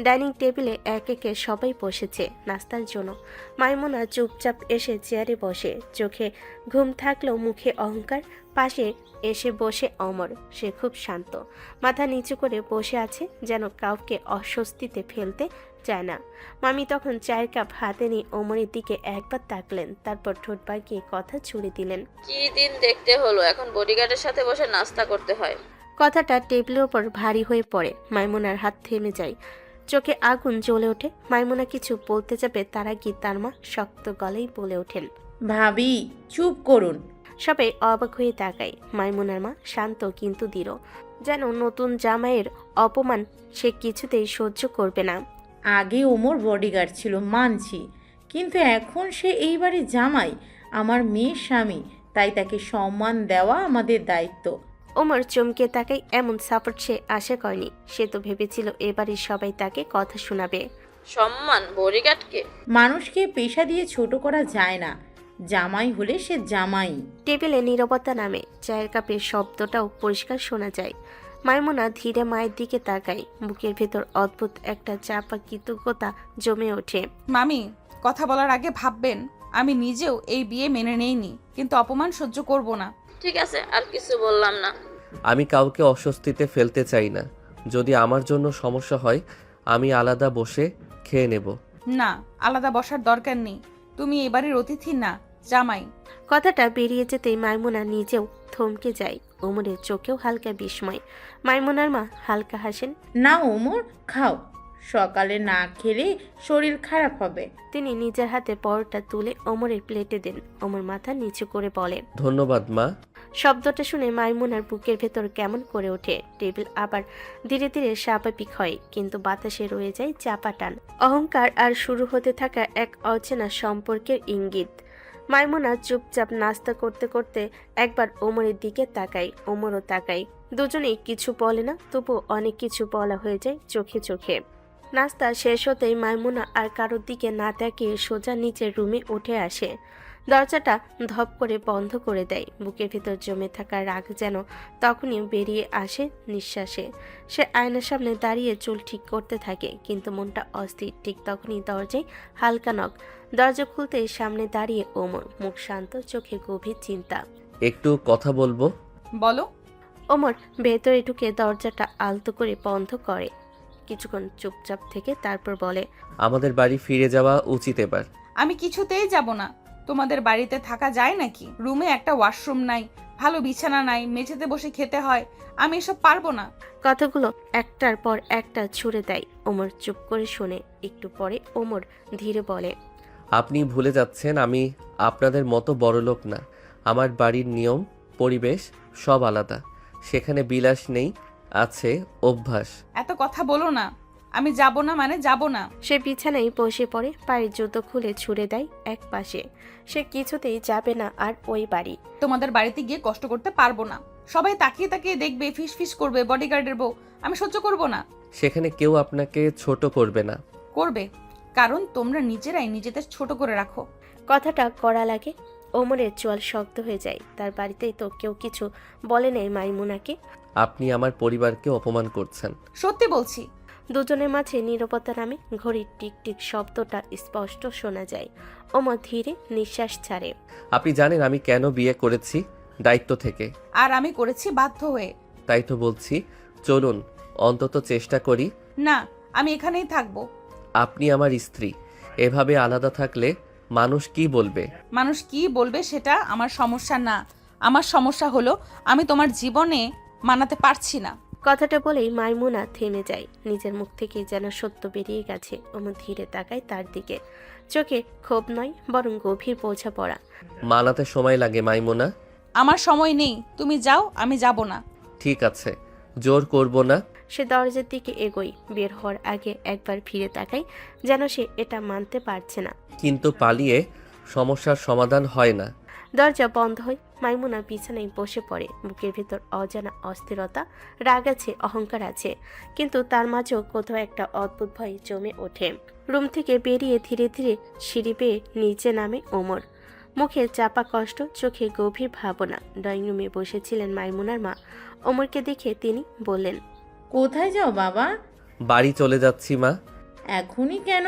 ডাইনিং টেবিলে এক একে সবাই বসেছে নাস্তার জন্য। মাইমুনা চুপচাপ এসে চেয়ারে বসে, চোখে ঘুম থাকলেও মুখে অহংকার। পাশে এসে বসে অমর, সে খুব শান্ত, মাথা নিচু করে বসে আছে, যেন কাউকে অস্বস্তিতে ফেলতে চায় না। মামি তখন চায়ের কাপ হাতে নিয়ে ওমরের দিকে একবার তাকলেন, তারপর ঠোঁট বাঁকিয়ে কথা ছুড়ে দিলেন। কি দিন দেখতে হলো, এখন বডিগার্ডের সাথে বসে নাস্তা করতে হয়। কথাটা টেবিলের ওপর ভারী হয়ে পড়ে, মাইমুনার হাত থেমে যায়, চোখে আগুন জ্বলে ওঠে। মাইমুনা কিছু বলতে যাবে, তার আগে তার মা শক্ত গলায় বলে ওঠেন, ভাবি চুপ করুন। সবাই অবাক হয়ে তাকায়। মাইমুনার মা শান্ত কিন্তু দৃঢ়, যেন নতুন জামাইয়ের অপমান সে কিছুতেই সহ্য করবে না। আগে ওমর বডিগার্ড ছিল মানছি, কিন্তু এখন সে এই বাড়ির জামাই, আমার মেয়ের স্বামী, তাই তাকে সম্মান দেওয়া আমাদের দায়িত্ব। ওমর চমকে তাকায়, এমন সাপোর্ট সে আশা করেনি। সে তো ভেবেছিল এবারের সবাই তাকে কথা শোনাবে। সম্মান বডিগার্ডকে? মানুষকে পেশা দিয়ে ছোট করা যায় না, জামাই হলে সে জামাই। টেবিলে নীরবতা নামে, চায়ের কাপের শব্দটাও পরিষ্কার শোনা যায়। মাইমুনা ধীরে মায়ের দিকে তাকায়, বুকের ভেতর অদ্ভুত একটা চাপা কৃতজ্ঞতা জমে ওঠে। মামি, কথা বলার আগে ভাববেন। আমি নিজেও এই বিয়ে মেনে নেইনি, কিন্তু অপমান সহ্য করব না। ঠিক আছে, আর কিছু বললাম না। আমি কাউকে অস্বস্তিতে ফেলতে চাই না। যদি আমার জন্য সমস্যা হয়, আমি আলাদা বসে খেয়ে নেব। না, আলাদা বসার দরকার নেই। তুমি এবারের অতিথি না, জামাই। কথাটা বেরিয়ে যেতেই মাইমুনা নিজেও থমকে যায়, ওমরের চোখেও হালকা বিস্ময়। মাইমুনার মা হালকা হাসেন। না ওমর, খাও, সকালে না খেলে শরীর খারাপ হবে। তিনি নিজের হাতে পরোটা তুলে ওমরের প্লেটে দেন। ওমর মাথা নিচু করে বলেন, ধন্যবাদ মা। শব্দটা শুনে মাইমুনার বুকের ভেতর কেমন করে ওঠে। টেবিল আবার ধীরে ধীরে স্বাভাবিক হয়, কিন্তু বাতাসে রয়ে যায় চাপা টান, অহংকার আর শুরু হতে থাকা এক অচেনা সম্পর্কের ইঙ্গিত। মাইমুনা চুপচাপ নাস্তা করতে করতে একবার ওমরের দিকে তাকায়, ওমরও তাকায়। দুজনেই কিছু বলে না, তবু অনেক কিছু বলা হয়ে যায় চোখে চোখে। নাস্তা শেষ হতেই মাইমুনা আর কারোর দিকে না তাকিয়ে সোজা নিচের রুমে উঠে আসে। দরজাটা ধপ করে বন্ধ করে দেয়। বুকের ভিতর জমে থাকা রাগ যেন তখনই বেরিয়ে আসে নিঃশ্বাসে। সে আয়নার সামনে দাঁড়িয়ে চুল ঠিক করতে থাকে, কিন্তু মনটা অস্থির। ঠিক তখনই দরজায় হালকা নখ। দরজা খুলতেই সামনে দাঁড়িয়ে ওমর, মুখ শান্ত, চোখে গভীর চিন্তা। একটু কথা বলবো। বলো। ওমর ভেতরে ঢুকে দরজাটা আলতো করে বন্ধ করে, কিছুক্ষণ চুপচাপ থেকে তারপর বলে, আমাদের বাড়ি ফিরে যাওয়া উচিত এবার। আমি কিছুতেই যাব না। তোমাদের বাড়িতে থাকা যায় নাকি? রুমে একটা ওয়াশরুম নাই, ভালো বিছানা নাই, মেঝেতে বসে খেতে হয়। আমি এসব পারবো না। কথাগুলো একটার পর একটা ছুড়ে দেয়। ওমর চুপ করে শোনে। একটু পরে ওমর ধীরে বলে, আপনি ভুলে যাচ্ছেন আমি আপনাদের মতো বড়লোক না। আমার বাড়ির নিয়ম পরিবেশ সব আলাদা। সেখানে বিলাস নেই, আছে অভ্যাস। এত কথা বলো না। আমি যাব না মানে যাব না। সে বিছানায় বসে পড়ে, পায়ের জুতো খুলে ছুড়ে দেয় এক পাশে। সে কিছুতেই যাবে না আর ওই বাড়ি। তোমাদের বাড়িতে গিয়ে কষ্ট করতে পারবো না। সবাই তাকিয়ে তাকিয়ে দেখবে, ফিস ফিস করবে, বডিগার্ডের বউ। আমি সহ্য করব না। সেখানে কেউ আপনাকে ছোট করবে না। করবে, কারণ তোমরা নিজেরাই নিজেদের ছোট করে রাখো। কথাটা কড়া লাগে। ওমরের চোয়াল শক্ত হয়ে যায়। তার বাড়িতেই তো কেউ কিছু বলে নেই মাইমুনাকে। আপনি আমার পরিবারকে অপমান করছেন। সত্যি বলছি। দুজনের মাঝে নীরবতা নামে ঘড়ির টিক টিক শব্দটা স্পষ্ট শোনা যায়। ওমর ধীরে নিঃশ্বাস ছাড়ে। আপনি জানেন আমি কেন বিয়ে করেছি? দায়িত্ব থেকে। আর আমি করেছি বাধ্য হয়ে। তাই তো বলছি, চলুন অন্তত চেষ্টা করি। না, আমি এখানেই থাকবো। আপনি আমার স্ত্রী, এভাবে আলাদা থাকলে মানুষ কি বলবে? মানুষ কি বলবে সেটা আমার সমস্যা না। আমার সমস্যা হলো আমি তোমার জীবনে মানাতে পারছি না। কথাটা বলেই মাইমুনা থেমে যায়। নিজের মুখ থেকে যেন সত্য বেরিয়ে গেছে। ওমর ধীরে তাকায় তার দিকে। চোখে ক্ষোভ নয়, বরং গভীর বোঝাপড়া। মানাতে সময় লাগে মাইমুনা। আমার সময় নেই, তুমি যাও, আমি যাব না। ঠিক আছে, জোর করব না। সে দরজার দিকে এগোয়। বের হওয়ার আগে একবার ফিরে তাকায়, যেন সে এটা মানতে পারছে না। কিন্তু পালিয়ে সমস্যার সমাধান হয় না। দরজা বন্ধ হয়। মাইমুনা বিছানায় বসে পড়ে। বুকের ভেতর অজানা অস্থিরতা, রাগ আছে, অহংকার আছে, কিন্তু তার মাঝেও কোথাও একটা অদ্ভুত ভয় জমে ওঠে। রুম থেকে বেরিয়ে ধীরে ধীরে সিঁড়ি বেয়ে নিচে নামে ওমর। মুখে চাপা কষ্ট, চোখে গভীর ভাবনা। ড্রয়িং রুমে বসেছিলেন মাইমুনার মা। ওমরকে দেখে তিনি বললেন, কোথায় যাও বাবা? বাড়ি চলে যাচ্ছি মা। এখনই কেন?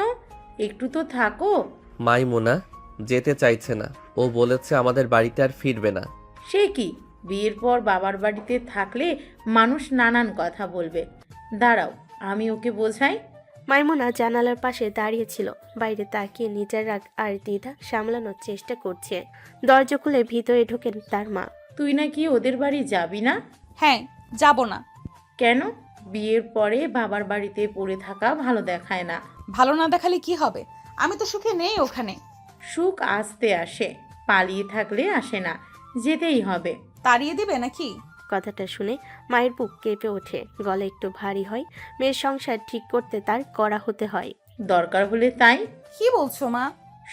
একটু তো থাকো। মাইমুনা যেতে চাইছে না। ও বলেছে আমাদের বাড়িতে আর ফিরবে না। সে কি, বিয়ের পর বাবার বাড়িতে থাকলে মানুষ নানান কথা বলবে। দাঁড়াও, আমি ওকে বোঝাই। মাইমুনা জানালার পাশে দাঁড়িয়েছিল। বাইরে তাকিয়ে নিজের রাগ আর দ্বিধা সামলানোর চেষ্টা করছে। দরজা খুলে ভিতরে ঢোকেন তার মা। তুই নাকি ওদের বাড়ি যাবি না? হ্যাঁ, যাব না। কেন? বিয়ের পরে বাবার বাড়িতে পড়ে থাকা ভালো দেখায় না। ভালো না দেখালে কি হবে? আমি তো সুখে নেই ওখানে। সুখ আসতে আসে, পালিয়ে থাকলে আসে না। যেতেই হবে। তাড়িয়ে দিবে নাকি? কথাটা শুনে মায়ের বুক কেঁপে ওঠে। গলা একটু ভারী হয়। মেয়ের সংসার ঠিক করতে তার কড়া হতে হয়। দরকার হলে তাই। কি বলছো মা?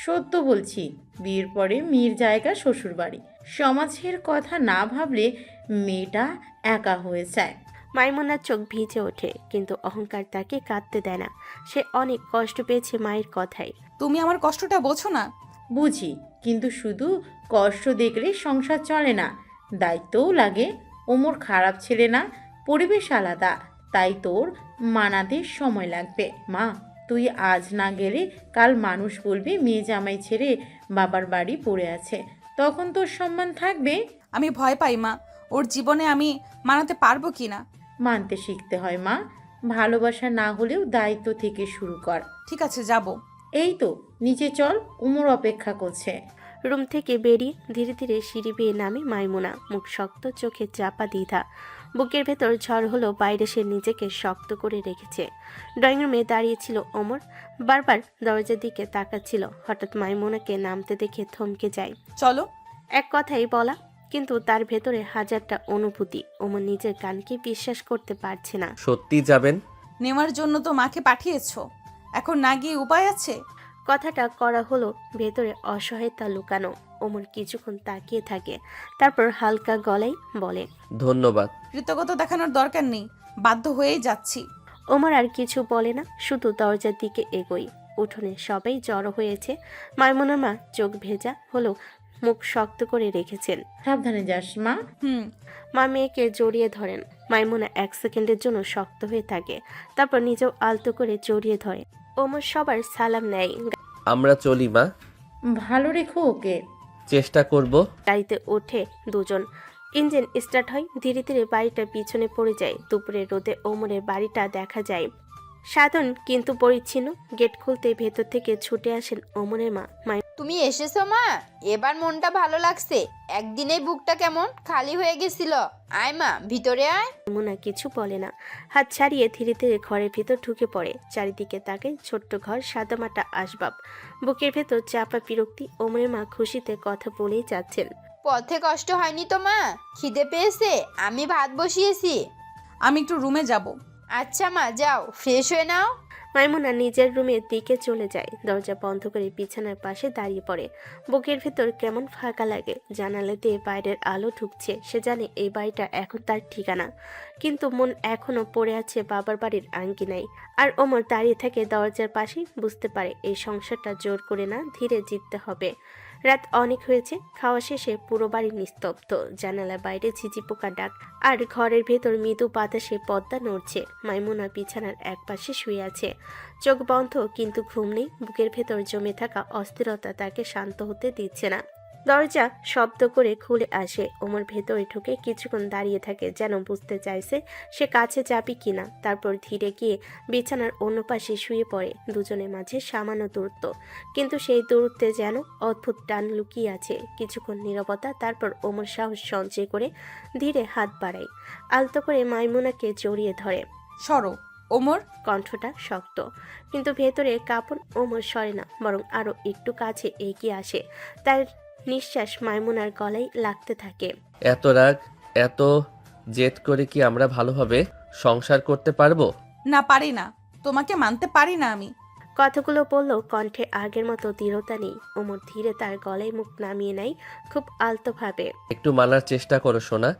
সত্য বলছি, বিয়ের পরে মেয়ের জায়গা শ্বশুর বাড়ি। সমাজের কথা না ভাবলে মেয়েটা একা হয়ে যায়। মাইমুনার চোখ ভিজে ওঠে, কিন্তু অহংকার তাকে কাঁদতে দেয় না। সে অনেক কষ্ট পেয়েছে মায়ের কথায়। তুমি আমার কষ্টটা বোঝো না? বুঝি, কিন্তু শুধু কষ্ট দেখলে সংসার চলে না, দায়িত্বও লাগে। ওমর খারাপ ছেলে না, পরিবেশ আলাদা, তাই তোর মানাতে সময় লাগবে। মা, তুই আজ না গেলে কাল মানুষ বলবে মেয়ে জামাই ছেড়ে বাবার বাড়ি পড়ে আছে, তখন তোর সম্মান থাকবে? আমি ভয় পাই মা, ওর জীবনে আমি মানাতে পারবো কিনা। মানতে শিখতে হয় মা। ভালোবাসা না হলেও দায়িত্ব থেকে শুরু কর। ঠিক আছে, যাব। এই তো, নিচে চল, উমর অপেক্ষা করছে। রুম থেকে বেরিয়ে ধীরে ধীরে সিঁড়ি বেয়ে নামে মাইমুনা। মুখ শক্ত, চোখে চাপা দ্বিধা। বুকের ভেতর ঝড় হলো, বাইরে সে নিজেকে শক্ত করে রেখেছে। ড্রয়িং রুমে দাঁড়িয়েছিল ওমর। বারবার দরজার দিকে তাকাচ্ছিল। হঠাৎ মাইমুনাকে নামতে দেখে থমকে যায়। চলো। এক কথাই বলা, কিন্তু তার ভেতরে হাজারটা অনুভূতি। ওমর নিজের কানকে বিশ্বাস করতে পারছে না। সত্যি যাবেন? নেওয়ার জন্য তো মাকে পাঠিয়েছো, এখন না গিয়ে উপায় আছে? কথাটা করা হলো, ভেতরে অসহায়তা লুকানো। ওমর কিছুক্ষণ তাকিয়ে থাকে, তারপর হালকা গলায় বলে, ধন্যবাদ। কৃতজ্ঞতা দেখানোর দরকার নেই, বাধ্য হয়েই যাচ্ছি। ওমর আর কিছু বলে না, শুধু দরজার দিকে এগোয়। উঠোনে সবাই জড়ো হয়েছে। মাইমুনার মা চোখ ভেজা হলো, মুখ শক্ত করে রেখেছেন। সাবধানে যাস মা। মা মেয়েকে জড়িয়ে ধরেন। মাইমুনা এক সেকেন্ডের জন্য শক্ত হয়ে থাকে, তারপর নিজেও আলতো করে জড়িয়ে ধরে। ওমর সবার সালাম নেয়। আমরা চলি মা। ভালো রেখো ওকে। চেষ্টা করব। গাড়িতে ওঠে দুজন। ইঞ্জিন স্টার্ট হয়। ধীরে ধীরে বাড়িটা পিছনে পড়ে যায়। দুপুরের রোদে ওমরের বাড়িটা দেখা যায় সাধারণ কিন্তু পরিচ্ছন্ন। গেট খুলতে ভেতর থেকে ছুটে আসেন ওমরের মা। তুমি এসেছো মা, এবার মনটা ভালো লাগছে। একদিনেই বুকটা কেমন খালি হয়ে গেছিল। আয় মা, ভিতরে আয়। মাইমুনা কিছু বলে না। হাত ছাড়িয়ে ধীরে ধীরে ঘরের ভেতর ঢুকে পড়ে। চারিদিকে তাকে ছোট্ট ঘর, সাদামাটা আসবাব। বুকের ভেতর চাপা বিরক্তি। ওমরের মা খুশিতে কথা বলেই যাচ্ছেন। পথে কষ্ট হয়নি তো মা? খিদে পেয়েছে? আমি ভাত বসিয়েছি। আমি একটু রুমে যাব। আচ্ছা মা, যাও, ফ্রেশ হয়ে নাও। মাইমুনা নিজের রুমের দিকে চলে যায়। দরজা বন্ধ করে বিছানার পাশে দাঁড়িয়ে পড়ে। বুকের ভেতর কেমন ফাঁকা লাগে। জানালা দিয়ে বাইরের আলো ঢুকছে। সে জানে এই বাড়িটা এখন তার ঠিকানা, কিন্তু মন এখনো পড়ে আছে বাবার বাড়ির আঙ্গিনায়। আর ওমর দাঁড়িয়ে থাকে দরজার পাশেই। বুঝতে পারে এই সংসারটা জোর করে না, ধীরে জিততে হবে। রাত অনেক হয়েছে। খাওয়া শেষে পুরো বাড়ি নিস্তব্ধ। জানালা বাইরে ঝিঝি পোকার ডাক আর ঘরের ভেতর মৃদু বাতাসে পর্দা নড়ছে। মাইমুনা বিছানার একপাশে শুয়ে আছে, চোখ বন্ধ, কিন্তু ঘুম নেই। বুকের ভেতর জমে থাকা অস্থিরতা তাকে শান্ত হতে দিচ্ছে না। দরজা শব্দ করে খুলে আসে। ওমর ভেতরে ঢুকে কিছুক্ষণ দাঁড়িয়ে থাকে, যেন বুঝতে চাইছে সে কাছে যাবে কিনা। তারপর ধীরে গিয়ে বিছানার অন্য পাশে শুয়ে পড়ে। দুজনের মাঝে সামান্য দূরত্ব, কিন্তু সেই দূরত্বে যেন অদ্ভুত টান লুকিয়ে আছে। কিছুক্ষণ নীরবতা, তারপর ওমর সাহস সঞ্চয় করে ধীরে হাত বাড়ায়, আলতো করে মাইমুনাকে জড়িয়ে ধরে। সরো ওমর। কণ্ঠটা শক্ত, কিন্তু ভেতরে কাঁপন। ওমর সরে না, বরং আরো একটু কাছে এগিয়ে আসে। তার নিঃশ্বাস মাইমুনার গলায় লাগতে থাকে। এত রাগ, এত জেদ করে কি আমরা ভালোভাবে সংসার করতে পারবো? না, পারি না, তোমাকে মানতে পারি না আমি। কথাগুলো বললেও কণ্ঠে আগের মতো দৃঢ়তা নেই। ওমর ধীরে তার গলায় মুখ নামিয়ে নেয়, খুব আলতোভাবে। একটু মানার চেষ্টা করো সোনা,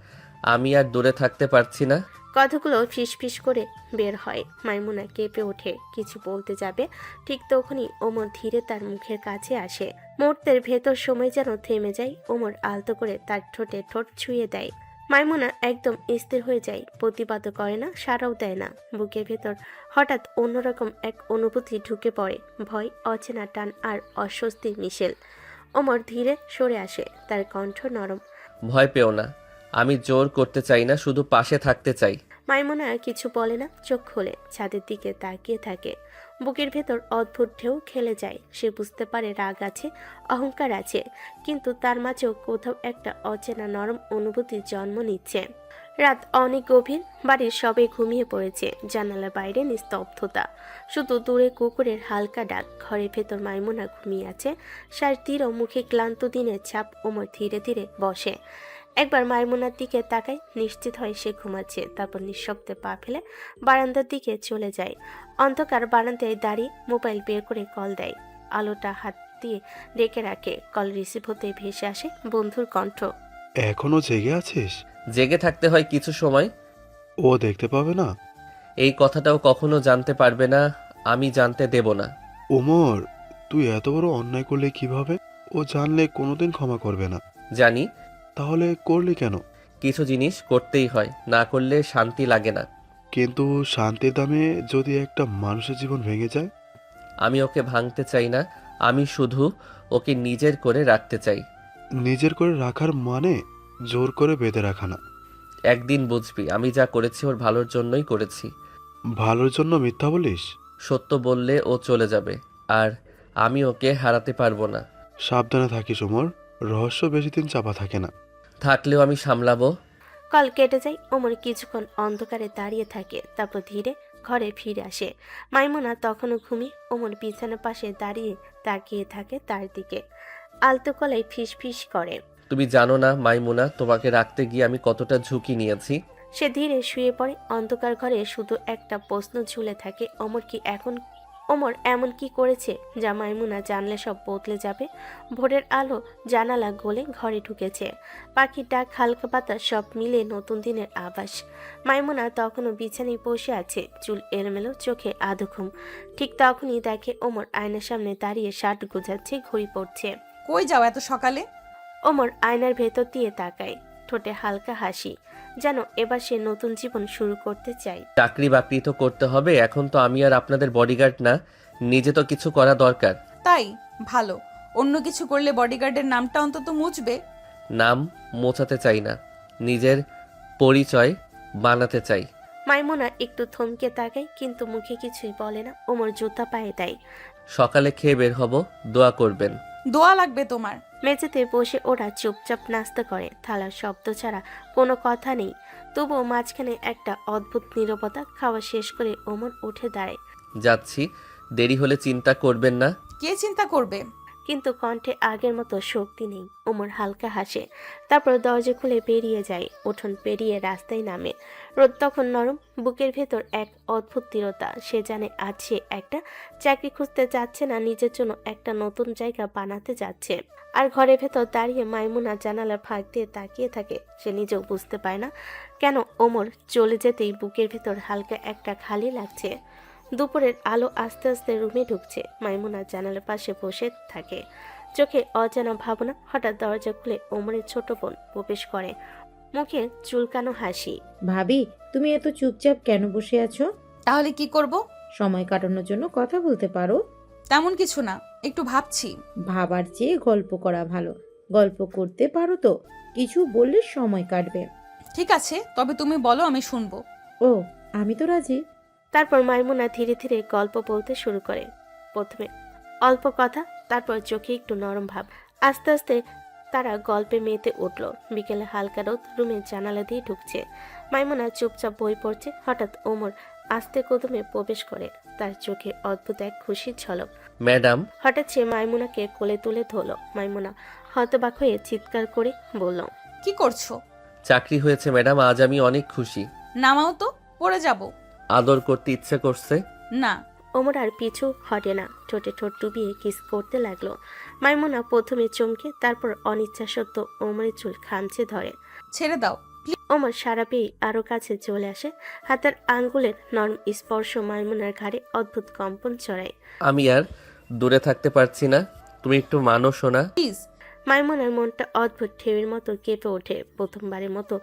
আমি আর দূরে থাকতে পারছি না। কথাগুলো ফিসফিস করে বের হয়। মাইমুনা কেঁপে ওঠে, কিছু বলতে যাবে, ঠিক তখনই ওমর ধীরে তার মুখের কাছে আসে। মুহূর্তের ভেতর সময় যেন থেমে যায়। ওমর আলতো করে তার ঠোঁটে ঠোঁট ছুঁয়ে দেয়। মাইমুনা একদম স্থির হয়ে যায়, প্রতিবাদও করে না, সাড়াও দেয় না। বুকের ভেতর হঠাৎ অন্যরকম এক অনুভূতি ঢুকে পড়ে, ভয়, অচেনা টান আর অস্বস্তির মিশেল। ওমর ধীরে সরে আসে, তার কণ্ঠ নরম। ভয় পেও না, আমি জোর করতে চাই না, শুধু পাশে থাকতে চাই। মাইমুনা আর কিছু বলে না, চোখ খুলে ছাদের দিকে তাকিয়ে থাকে। বুকের ভেতর অদ্ভুত ঢেউ খেলে যায়। সে বুঝতে পারে রাগ আছে, অহংকার আছে, কিন্তু তার মাঝেও কোথাও একটা অচেনা নরম অনুভূতি জন্ম নিচ্ছে। রাত অনেক গভীর, বাড়ির সবে ঘুমিয়ে পড়েছে। জানালার বাইরে নিস্তব্ধতা, শুধু দূরে কুকুরের হালকা ডাক। ঘরের ভেতর মাইমুনা ঘুমিয়ে আছে, শ্বাস ধীর, মুখে ক্লান্ত দিনের ছাপ। ওমর ধীরে ধীরে বসে, একবার মাইমুনার দিকে তাকায়, নিশ্চিত হয় সে ঘুমাচ্ছে। তারপর নিঃশব্দে পা ফেলে বারান্দার দিকে চলে যায়। অন্ধকার বারান্দায় দাঁড়িয়ে মোবাইল বের করে কল দেয়। আলোটা হাত দিয়ে ডেকে রাখে। কল রিসিভ হতে ভেসে আসে বন্ধুর কণ্ঠ। এখনো জেগে আছিস? জেগে থাকতে হয় কিছু সময়। ও দেখতে পাবে না? এই কথাটাও কখনো জানতে পারবে না, আমি জানতে দেব না। ওমর, তুই এত বড় অন্যায় করলে কিভাবে? ও জানলে কোনোদিন ক্ষমা করবে না। জানি, তাহলে করলি কেন? কিছু জিনিস করতেই হয়, না করলে শান্তি লাগে না। কিন্তু শান্তির দামে যদি একটা মানুষের জীবন ভেঙে যায়? আমি ওকে ভাঙতে চাই না, আমি শুধু ওকে নিজের করে রাখতে চাই। নিজের করে রাখার মানে জোর করে বেঁধে রাখা না। একদিন বুঝবি, আমি যা করেছি ওর ভালোর জন্যই করেছি। ভালোর জন্য মিথ্যা বলিস? সত্য বললে ও চলে যাবে, আর আমি ওকে হারাতে পারবো না। সাবধানে থাকিস ওমর, রহস্য বেশি দিন চাপা থাকে না। থাকলেও আমি সামলাবো। কল কেটে যায়। ওমর কিছুক্ষণ অন্ধকারে দাঁড়িয়ে থাকে, তারপর ধীরে ঘরে ফিরে আসে। মাইমুনা তখনও ঘুমিয়ে। ওমর বিছানার পাশে দাঁড়িয়ে তাকিয়ে থাকে তার দিকে, আলতো গলায় ফিস ফিস করে। তুমি জানো না মাইমুনা, তোমাকে রাখতে গিয়ে আমি কতটা ঝুঁকি নিয়েছি। সে ধীরে শুয়ে পড়ে। অন্ধকার ঘরে শুধু একটা প্রশ্ন ঝুলে থাকে, ওমর এমন কি করেছে যা মাইমুনা জানলে সব বদলে যাবে? ভোরের আলো জানালা গলে ঘরে ঢুকেছে, পাখির ডাক, হালকা বাতাস, সব মিলে নতুন দিনের আভাস। মাইমুনা তখনও বিছানায় বসে আছে, চুল এলোমেলো, চোখে আধো ঘুম। ঠিক তখনই দেখে ওমর আয়নার সামনে দাঁড়িয়ে শার্ট গোছাচ্ছে, ঘড়ি পড়ছে। কই যাও এত সকালে? ওমর আয়নার ভেতর দিয়ে তাকায়, ঠোঁটে হালকা হাসি, যেন এবার সে নতুন জীবন শুরু করতে চায়। চাকরি বাকরি তো করতে হবে, এখন তো আমি আর আপনাদের বডিগার্ড না, নিজে তো কিছু করা দরকার। তাই ভালো, অন্য কিছু করলে বডিগার্ডের নামটা অন্তত মুছবে। নাম মোছাতে চাই না, নিজের পরিচয় বানাতে চাই। মাইমুনা একটু থমকে তাকায়, কিন্তু মুখে কিছুই বলে না। ওমর জুতা পায়ে দেয়। সকালে খেয়ে বের হব, দোয়া করবেন। দোয়া লাগবে তোমার। মেঝেতে বসে ওরা চুপচাপ নাস্তা করে, থালার শব্দ ছাড়া কোনো কথা নেই। তবুও মাঝখানে একটা অদ্ভুত নীরবতা। খাওয়া শেষ করে ওমর উঠে দাঁড়ায়। যাচ্ছি, দেরি হলে চিন্তা করবেন না। কে চিন্তা করবে? কিন্তু কণ্ঠে আগের মতো শক্তি নেই। ওমর হালকা হাসে, তারপর দরজা খুলে বেরিয়ে যায়। উঠোন পেরিয়ে রাস্তায় নামে। রোদ তখন নরম, বুকের ভেতর এক অদ্ভুত দৃঢ়তা। সে জানে আজ সে একটা চাকরি খুঁজতে যাচ্ছে না, নিজের জন্য একটা নতুন জায়গা বানাতে যাচ্ছে। আর ঘরের ভেতর দাঁড়িয়ে মাইমুনা জানালার ফাঁক দিয়ে তাকিয়ে থাকে। সে নিজেও বুঝতে পারে না কেন ওমর চলে যেতেই বুকের ভেতর হালকা একটা খালি লাগছে। দুপুরের আলো আস্তে আস্তে রুমে ঢুকছে। মাইমুনা জানালার পাশে বসে থাকে, চোখে অজানা ভাবনা। হঠাৎ দরজা খুলে ওমরের ছোট বোন প্রবেশ করে, মুখে চুলকানো হাসি। ভাবি, তুমি এত চুপচাপ কেন বসে আছো? তাহলে কি করব? সময় কাটানোর জন্য কথা বলতে পারো। তেমন কিছু না, একটু ভাবছি। ভাবার চেয়ে গল্প করা ভালো। গল্প করতে পারো তো, কিছু বললে সময় কাটবে। ঠিক আছে, তবে তুমি বলো, আমি শুনবো। ও, আমি তো রাজি। তারপর মাইমুনা ধীরে ধীরে গল্প বলতে শুরু করে। প্রথমে অল্প কথা, তারপর চোখে একটু নরম ভাব। আস্তে আস্তে তারা গল্পে মেতে উঠল। বিকেলে হালকা রোদ রুমের জানালা দিয়ে ঢুকছে। মাইমুনা চুপচাপ বই পড়ছে। হঠাৎ ওমর আস্তে কদমে প্রবেশ করে, তার চোখে অদ্ভুত এক খুশির ঝলক। ম্যাডাম, হঠাৎ সে মাইমুনাকে কোলে তুলে ধরল। মাইমুনা হতবাক হয়ে চিৎকার করে বলল, কি করছো? চাকরি হয়েছে ম্যাডাম, আজ আমি অনেক খুশি। নামাও তো, পড়ে যাব। আদর করতে ইচ্ছে করছে। না। ওমর আর পিছু হটে না, ঠোঁটে ঠোঁট ডুবিয়ে কিস করতে লাগলো। মাইমুনা প্রথমে চমকে, তারপর অনিচ্ছা সত্ত্বেও ওমরের চুল খামচে ধরে। ছেড়ে দাও। ওমর সারা পেয়ে আরো কাছে চলে আসে। হাতের আঙ্গুলের নরম স্পর্শ মাইমুনার ঘাড়ে অদ্ভুত কম্পন চড়ায়। আমি আর দূরে থাকতে পারছি না, তুমি একটু মানো শোনা। প্লিজ। মাইমুনার মনটা অদ্ভুত ঢেউয়ের মতো কেঁপে ওঠে। প্রথমবারের মতো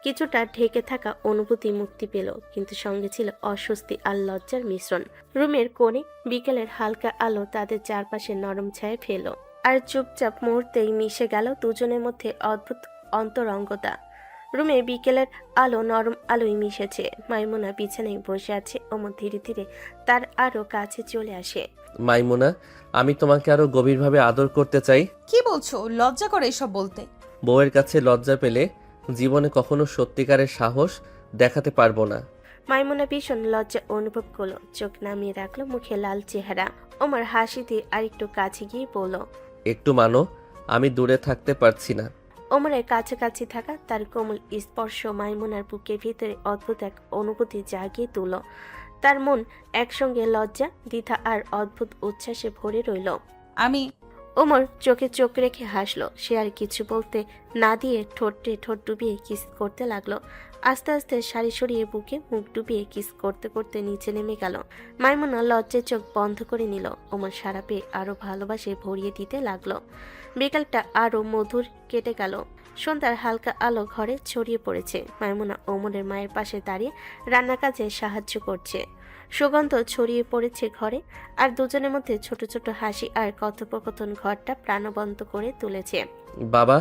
কিছুটা ঢেকে থাকা অনুভূতি মুক্তি পেল, কিন্তু সঙ্গে ছিল অস্বস্তি আর লজ্জার মিশ্রণ। রুমের কোণে বিকেলের হালকা আলো তাদের চারপাশে নরম ছায়া ফেলো, আর চুপচাপ মুহূর্তেই মিশে গেল দুজনের মধ্যে অদ্ভুত অন্তরঙ্গতা। রুমে বিকেলের আলো নরম আলোয় মিশেছে। মাইমুনা বিছানায় বসে আছে। ওমর ধীরে ধীরে তার আরো কাছে চলে আসে। মাইমুনা, আমি তোমাকে আরো গভীরভাবে আদর করতে চাই। কি বলছো? লজ্জা করে এসব বলতে। বউয়ের কাছে লজ্জা পেলে জীবনে কখনো সত্যিকারের সাহস দেখাতে পারবো না। মাইমুনা ভীষণ লজ্জা অনুভব করলো, চোখ নামিয়ে রাখলো, মুখে লাল চেহারা। ওমর হাসি দিয়ে আরেকটু কাছে গিয়ে বলল, একটু মানো, আমি দূরে থাকতে পারছি না। ওমরের কাছাকাছি থাকা তার কোমল স্পর্শ মাইমুনার বুকের ভিতরে অদ্ভুত এক অনুভূতি জাগিয়ে তুলল। তার মন একসঙ্গে লজ্জা, দ্বিধা আর অদ্ভুত উচ্ছ্বাসে ভরে রইল। আমি ওমর চোখে চোখ রেখে হাসলো। সে আর কিছু বলতে না দিয়ে ঠোঁটে ঠোঁট ডুবিয়ে কিস করতে লাগলো। আস্তে আস্তে শাড়ি সরিয়ে বুকে মুখ ডুবিয়ে কিস করতে করতে নিচে নেমে গেল। মাইমুনা লজ্জায় চোখ বন্ধ করে নিল। ওমর সারা পেয়ে আরো ভালোবাসে ভরিয়ে দিতে লাগলো। বিকালটা আরো মধুর কেটে গেল। সন্ধ্যার হালকা আলো ঘরে ছড়িয়ে পড়েছে। মাইমুনা ওমরের মায়ের পাশে দাঁড়িয়ে রান্নার কাজে সাহায্য করছে। সুগন্ধ ছড়িয়ে পড়েছে ঘরে, আর দুজনের মধ্যে ছোট ছোট হাসি আর কথোপকথন ঘরটা প্রাণবন্ত করে তুলেছে। বাবা,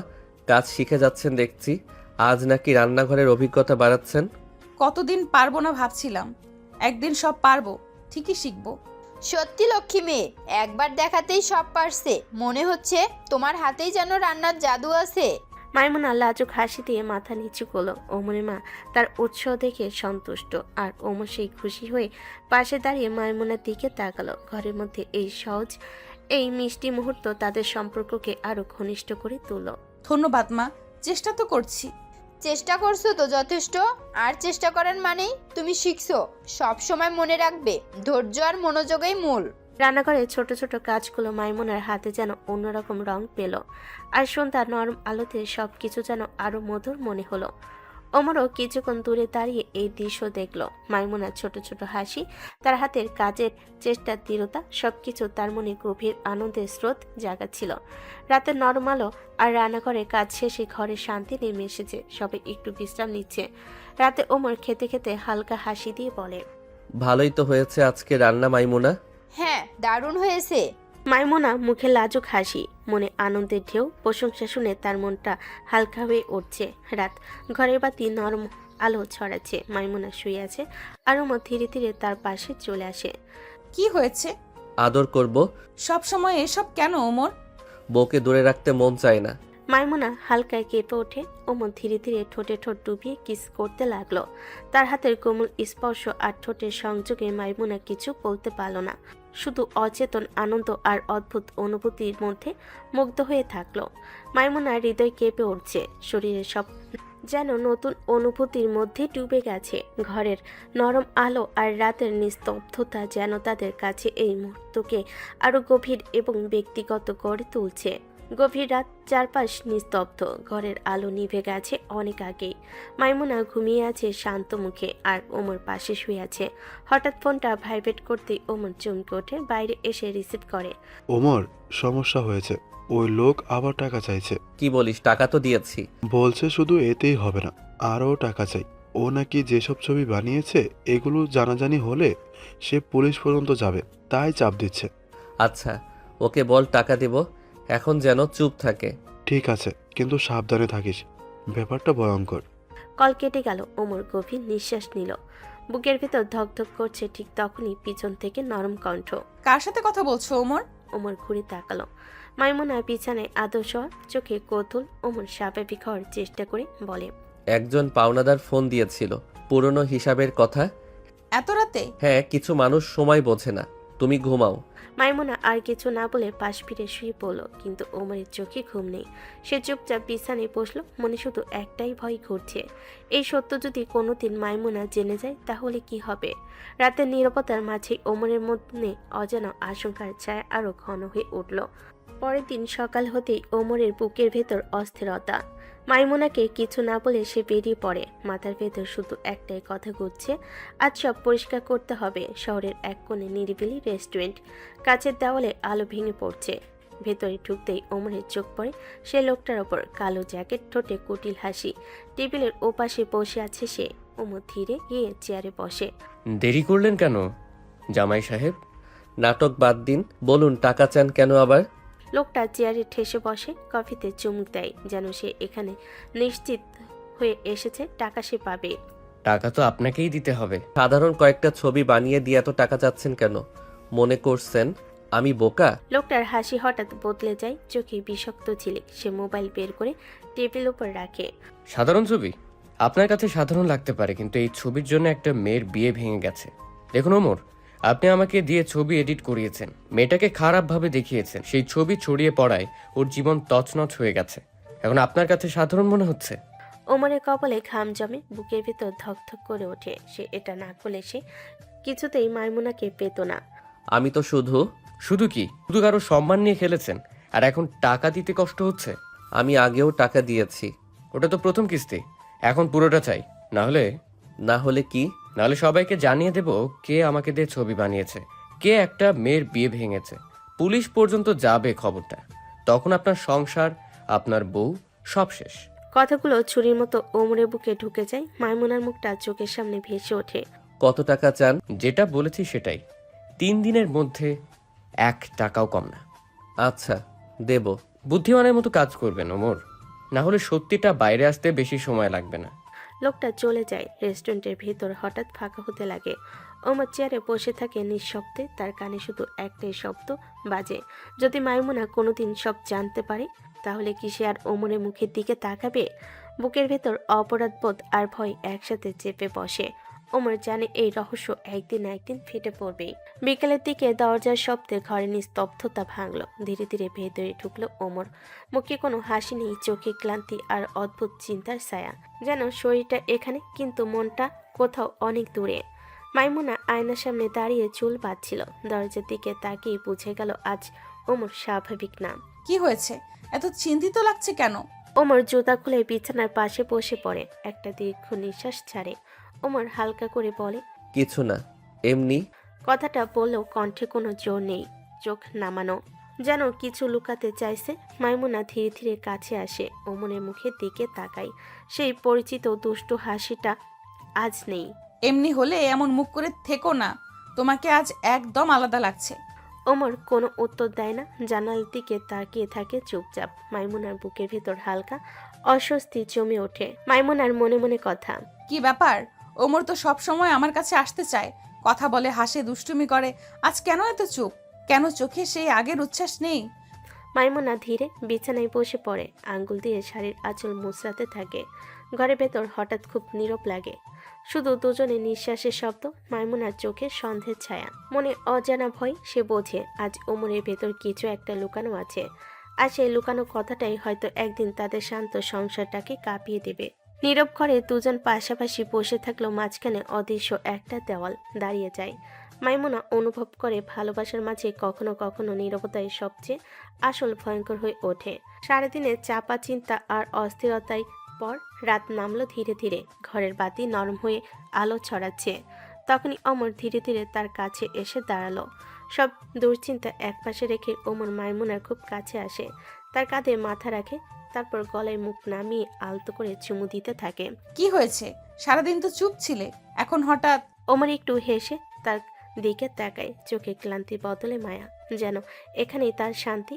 কাজ শিখে যাচ্ছেন দেখছি, আজ নাকি রান্নাঘরের অভিজ্ঞতা বাড়াচ্ছেন। কতদিন পারবো না ভাবছিলাম, একদিন সব পারবো, ঠিকই শিখবো। সত্যি লক্ষ্মী মেয়ে, একবার দেখাতেই সব পারছে। মনে হচ্ছে তোমার হাতেই যেন রান্নার জাদু আছে। মাইমুনা লাজুক হাসি দিয়ে মাথা নিচু করলো। ওমরের মা তার উৎসাহ দেখে সন্তুষ্ট, আর ওমর সেই খুশি হয়ে পাশে দাঁড়িয়ে মাইমুনার দিকে তাকালো। ঘরের মধ্যে এই সহজ, এই মিষ্টি মুহূর্ত তাদের সম্পর্ককে আরো ঘনিষ্ঠ করে তুলল। ধন্যবাদ মা, চেষ্টা তো করছি। চেষ্টা করছো তো যথেষ্ট। আর চেষ্টা করার মানেই তুমি শিখছো। সব সময় মনে রাখবে, ধৈর্য আর মনোযোগই মূল। রান্নাঘরে ছোট ছোট কাজগুলো মাইমুনার হাতে যেন অন্যরকম রং পেল, আর সন্ধ্যার নরম আলোতে সবকিছু যেন আরো মধুর মনে হলো। ওমরও কিছুক্ষণ দূরে দাঁড়িয়ে এই দৃশ্য দেখলো। মাইমুনার ছোট ছোট হাসি, তার হাতের কাজের চেষ্টার দৃঢ়তা, সবকিছু তার মনে গভীর আনন্দের স্রোত জাগাচ্ছিল। রাতের নরম আলো আর রান্নাঘরে কাজ শেষে ঘরে শান্তি নেমে এসেছে। সবাই একটু বিশ্রাম নিচ্ছে। রাতে ওমর খেতে খেতে হালকা হাসি দিয়ে বলে, ভালোই তো হয়েছে আজকে রান্না মাইমুনা। হ্যাঁ, দারুণ হয়েছে। মাইমুনা মুখে লাজুক হাসি, মনে আনন্দের ঢেউ। প্রশংসা শুনে তার মনটা হালকা হয়ে উঠছে। রাত, ঘরের বাতি নরম আলো ছড়াচ্ছে। মাইমুনা শুয়ে আছে, আর ওমর ধীরে ধীরে তার পাশে চলে আসে। কি হয়েছে? আদর করব। সব সময় এসব কেন ওমর? বউকে দূরে রাখতে মন চায় না। মাইমুনা হালকায় কেঁপে ওঠে। ওমর ধীরে ধীরে ঠোঁটে ঠোঁট ডুবিয়ে কিস করতে লাগলো। তার হাতের কোমল স্পর্শ আর ঠোঁটের সংযোগে মাইমুনা কিছু বলতে পারল না, শুধু অচেতন আনন্দ আর অদ্ভুত অনুভূতির মধ্যে মুগ্ধ হয়ে থাকলো। মাইমুনার হৃদয় কেঁপে উঠছে, শরীরের সব যেন নতুন অনুভূতির মধ্যে ডুবে গেছে। ঘরের নরম আলো আর রাতের নিস্তব্ধতা যেন তাদের কাছে এই মুহূর্তকে আরো গভীর এবং ব্যক্তিগত করে তুলছে। গভীর রাত, চারপাশ নিস্তব্ধ, ঘরের আলো নিভে গেছে অনেক আগেই। মাইমুনা ঘুমিয়ে আছে শান্ত মুখে, আর ওমর পাশে শুয়ে আছে। হঠাৎ ফোনটা ভাইব্রেট করতেই ওমর চমকে ওঠে, বাইরে এসে রিসিভ করে। ওমর, সমস্যা হয়েছে। ওই লোক আবার টাকা চাইছে। কি বলিস, টাকা তো দিয়েছি। বলছে শুধু এতেই হবে না, আরও টাকা চাই। ও নাকি যেসব ছবি বানিয়েছে এগুলো জানাজানি হলে সে পুলিশ পর্যন্ত যাবে, তাই চাপ দিচ্ছে। আচ্ছা, ওকে বল টাকা দেব, এখন যেন চুপ থাকে। ঠিক আছে, কিন্তু সাবধানে থাকিস, ব্যাপারটা ভয়ঙ্কর। কল কেটে গেল। ওমর গভীর নিঃশ্বাস নিল। বুকের ভেতর ধকধক করছে। ঠিক তখনই পিছন থেকে নরম কণ্ঠ। কার সাথে কথা বলছো ওমর? ওমর ঘুরে তাকালো। মাইমুনা বিছানায় আদর্শ, চোখে কৌতূহল। ওমর স্বাভাবিক হওয়ার চেষ্টা করে বলে, একজন পাওনাদার ফোন দিয়েছিল, পুরনো হিসাবের কথা। এত রাতে? হ্যাঁ, কিছু মানুষ সময় বোঝে না। তুমি ঘুমাও। মাইমুনা আর কিছু না বলে পাশ ফিরে শুয়ে পড়ল, কিন্তু ওমরের চোখে ঘুম নেই। সে চুপচাপ বিছানায় বসলো, মনে শুধু একটাই ভয় ঘুরছে। এই সত্য যদি কোনোদিন মাইমুনা জেনে যায় তাহলে কি হবে? রাতের নীরবতার মাঝে ওমরের মধ্যে অজানা আশঙ্কার ছায়া আরো ঘন হয়ে উঠল। পরের দিন সকাল হতেই ওমরের বুকের ভেতর অস্থিরতা। মাইমুনাকে কিছু না বলে সে বেরিয়ে পড়ে। মাথার ভেতর শুধু একটাই কথা ঘুরছে, আজ সব পরিষ্কার করতে হবে। শহরের এক কোণে নিরিবিলি রেস্টুরেন্ট, কাচের দেওয়ালে আলো ভেঙে পড়ছে। ভেতরে ঢুকতেই ওমরের চোখ পড়ে সে লোকটার ওপর। কালো জ্যাকেট, ঠোঁটে কুটিল হাসি। টেবিলের ওপাশে বসে আছে সে। ওমর ধীরে গিয়ে চেয়ারে বসে। দেরি করলেন কেন জামাই সাহেব? নাটক বাদ দিন, বলুন টাকা চান কেন আবার? লোকটা চেয়ারে ঠেসে বসে, কফিতে চুমুক দেয়, যেন সে এখানে নিশ্চিত হয়ে এসেছে টাকা সে পাবে। টাকা তো আপনাকেই দিতে হবে। সাধারণ কয়েকটা ছবি বানিয়ে দিয়ে এত টাকা চাচ্ছেন কেন? মনে করছেন আমি বোকা? লোকটার হাসি হঠাৎ বদলে যায়, চোখে বিষাক্ত ঝিলিক। সে মোবাইল বের করে টেবিল উপর রাখে। সাধারণ ছবি আপনার কাছে সাধারণ লাগতে পারে, কিন্তু এই ছবির জন্য একটা মেয়ের বিয়ে ভেঙে গেছে। দেখুন ওমর, আপনি আমাকে দিয়ে ছবি এডিট করিয়েছেন, মেয়েটাকে খারাপভাবে দেখিয়েছেন। সেই ছবি ছড়িয়ে পড়ায় ওর জীবন তছনছ হয়ে গেছে। এখন আপনার কাছে সাধারণ মনে হচ্ছে? ওমরের কপালে ঘাম জমে, বুকের ভেতর ধকধক করে ওঠে। সে এটা না করলে সে কিছুতেই মাইমুনাকে পেত না। আমি তো শুধু শুধু কি, শুধু কারো সম্মান নিয়ে খেলেছেন আর এখন টাকা দিতে কষ্ট হচ্ছে? আমি আগেও টাকা দিয়েছি। ওটা তো প্রথম কিস্তি, এখন পুরোটা চাই। না হলে কি? হলে সবাইকে জানিয়ে দেব কে আমাকে দিয়ে ছবি বানিয়েছে, কে একটা মেয়ের বিয়ে ভেঙেছে। পুলিশ পর্যন্ত যাবে খবরটা। তখন আপনার সংসার, আপনার বউ সব শেষ। কথাগুলো ছুরির মতো ওমরের বুকে ঢুকে যায়। মাইমুনার মুখটা চোখের সামনে ভেসে ওঠে। কত টাকা চান? যেটা বলেছি সেটাই, 3 দিনের মধ্যে 1 টাকাও কম না। আচ্ছা, দেব। বুদ্ধিমানের মতো কাজ করবেন ওমর, না হলে সত্যিটা বাইরে আসতে বেশি সময় লাগবে না। লোকটা চলে যায়। রেস্টুরেন্টের ভেতর হঠাৎ ফাঁকা হতে লাগে। ওমর চেয়ারে বসে থাকে নিঃশব্দে। তার কানে শুধু একটাই শব্দ বাজে, যদি মাইমুনা কোনোদিন সব জানতে পারে তাহলে কি সে আর ওমরের মুখের দিকে তাকাবে? বুকের ভেতর অপরাধবোধ আর ভয় একসাথে চেপে বসে। ওমর জানে এই রহস্য একদিন না একদিন ফেটে পড়বেই। বিকেলের দিকে দরজার শব্দে ঘরের নিস্তব্ধতা ভাঙল। ধীরে ধীরে ভেতরে ঢুকলো ওমর। মুখে কোনো হাসি নেই, চোখে ক্লান্তি আর অদ্ভুত চিন্তার ছায়া। যেন শরীরটা এখানে, কিন্তু মনটা কোথাও অনেক দূরে। মাইমুনা আয়নার সামনে দাঁড়িয়ে চুল বাঁধছিল। দরজার দিকে তাকিয়ে বুঝে গেল আজ ওমর স্বাভাবিক না। কি হয়েছে? এত চিন্তিত লাগছে কেন? ওমর জুতা খুলে বিছানার পাশে বসে পড়ে। একটা দীর্ঘ নিঃশ্বাস ছাড়ে। ওমর হালকা করে বলে, কিছু না, এমনি। কথাটা বললেও কণ্ঠে কোনো জোর নেই, চোখ নামানো, যেন কিছু লুকাতে চাইছে। মাইমুনা ধীরে ধীরে কাছে আসে, ওমরের মুখের দিকে তাকায়। সেই পরিচিত দুষ্টু হাসিটা আজ নেই। এমনি হলে এমন মুখ করে থেকো না, তোমাকে আজ একদম আলাদা লাগছে। ওমর কোনো উত্তর দেয় না, জানালার দিকে তাকিয়ে থাকে চুপচাপ। মাইমুনার বুকের ভেতর হালকা অস্বস্তি জমে ওঠে। মাইমুনার মনে মনে কথা, কি ব্যাপার? ওমর তো সব সময় আমার কাছে আসতে চায়, কথা বলে, হাসে, দুষ্টুমি করে। আজ কেন এত চুপ? কেন চোখে সেই আগের উচ্ছ্বাস নেই? মাইমুনা ধীরে বিছানায় বসে পড়ে, আঙ্গুল দিয়ে শাড়ির আঁচল মুচড়াতে থাকে। ঘরের ভেতর হঠাৎ খুব নীরব লাগে, শুধু দুজনে নিঃশ্বাসের শব্দ। মাইমুনার চোখে সন্দেহের ছায়া, মনে অজানা ভয়। সে বোঝে আজ ওমরের ভেতর কিছু একটা লুকানো আছে, আর সেই লুকানো কথাটাই হয়তো একদিন তাদের শান্ত সংসারটাকে কাঁপিয়ে দেবে। নীরব ঘরে দুজন পাশাপাশি বসে থাকলো, মাঝখানে অদৃশ্য একটা দেওয়াল দাঁড়িয়ে যায়। মাইমুনা অনুভব করে ভালোবাসার মাঝে কখনো কখনো নীরবতাই সবচেয়ে আসল ভয়ঙ্কর হয়ে ওঠে। সারাদিনের চাপা চিন্তা আর অস্থিরতায় পর রাত নামলো ধীরে ধীরে। ঘরের বাতি নরম হয়ে আলো ছড়াচ্ছে। তখনই অমর ধীরে ধীরে তার কাছে এসে দাঁড়ালো। সব দুশ্চিন্তা একপাশে রেখে ওমর মাইমুনার খুব কাছে আসে, তার কাঁধে মাথা রাখে, তারপর গলায় মুখ নামিয়ে আলতো করে চুমু দিতে থাকে। কি হয়েছে? সারাদিন তো চুপ ছিলে, এখন হঠাৎ? ওমর একটু হেসে তার দিকে তাকায়, চোখে ক্লান্তি বদলে মায়া, যেন এখানেই তার শান্তি।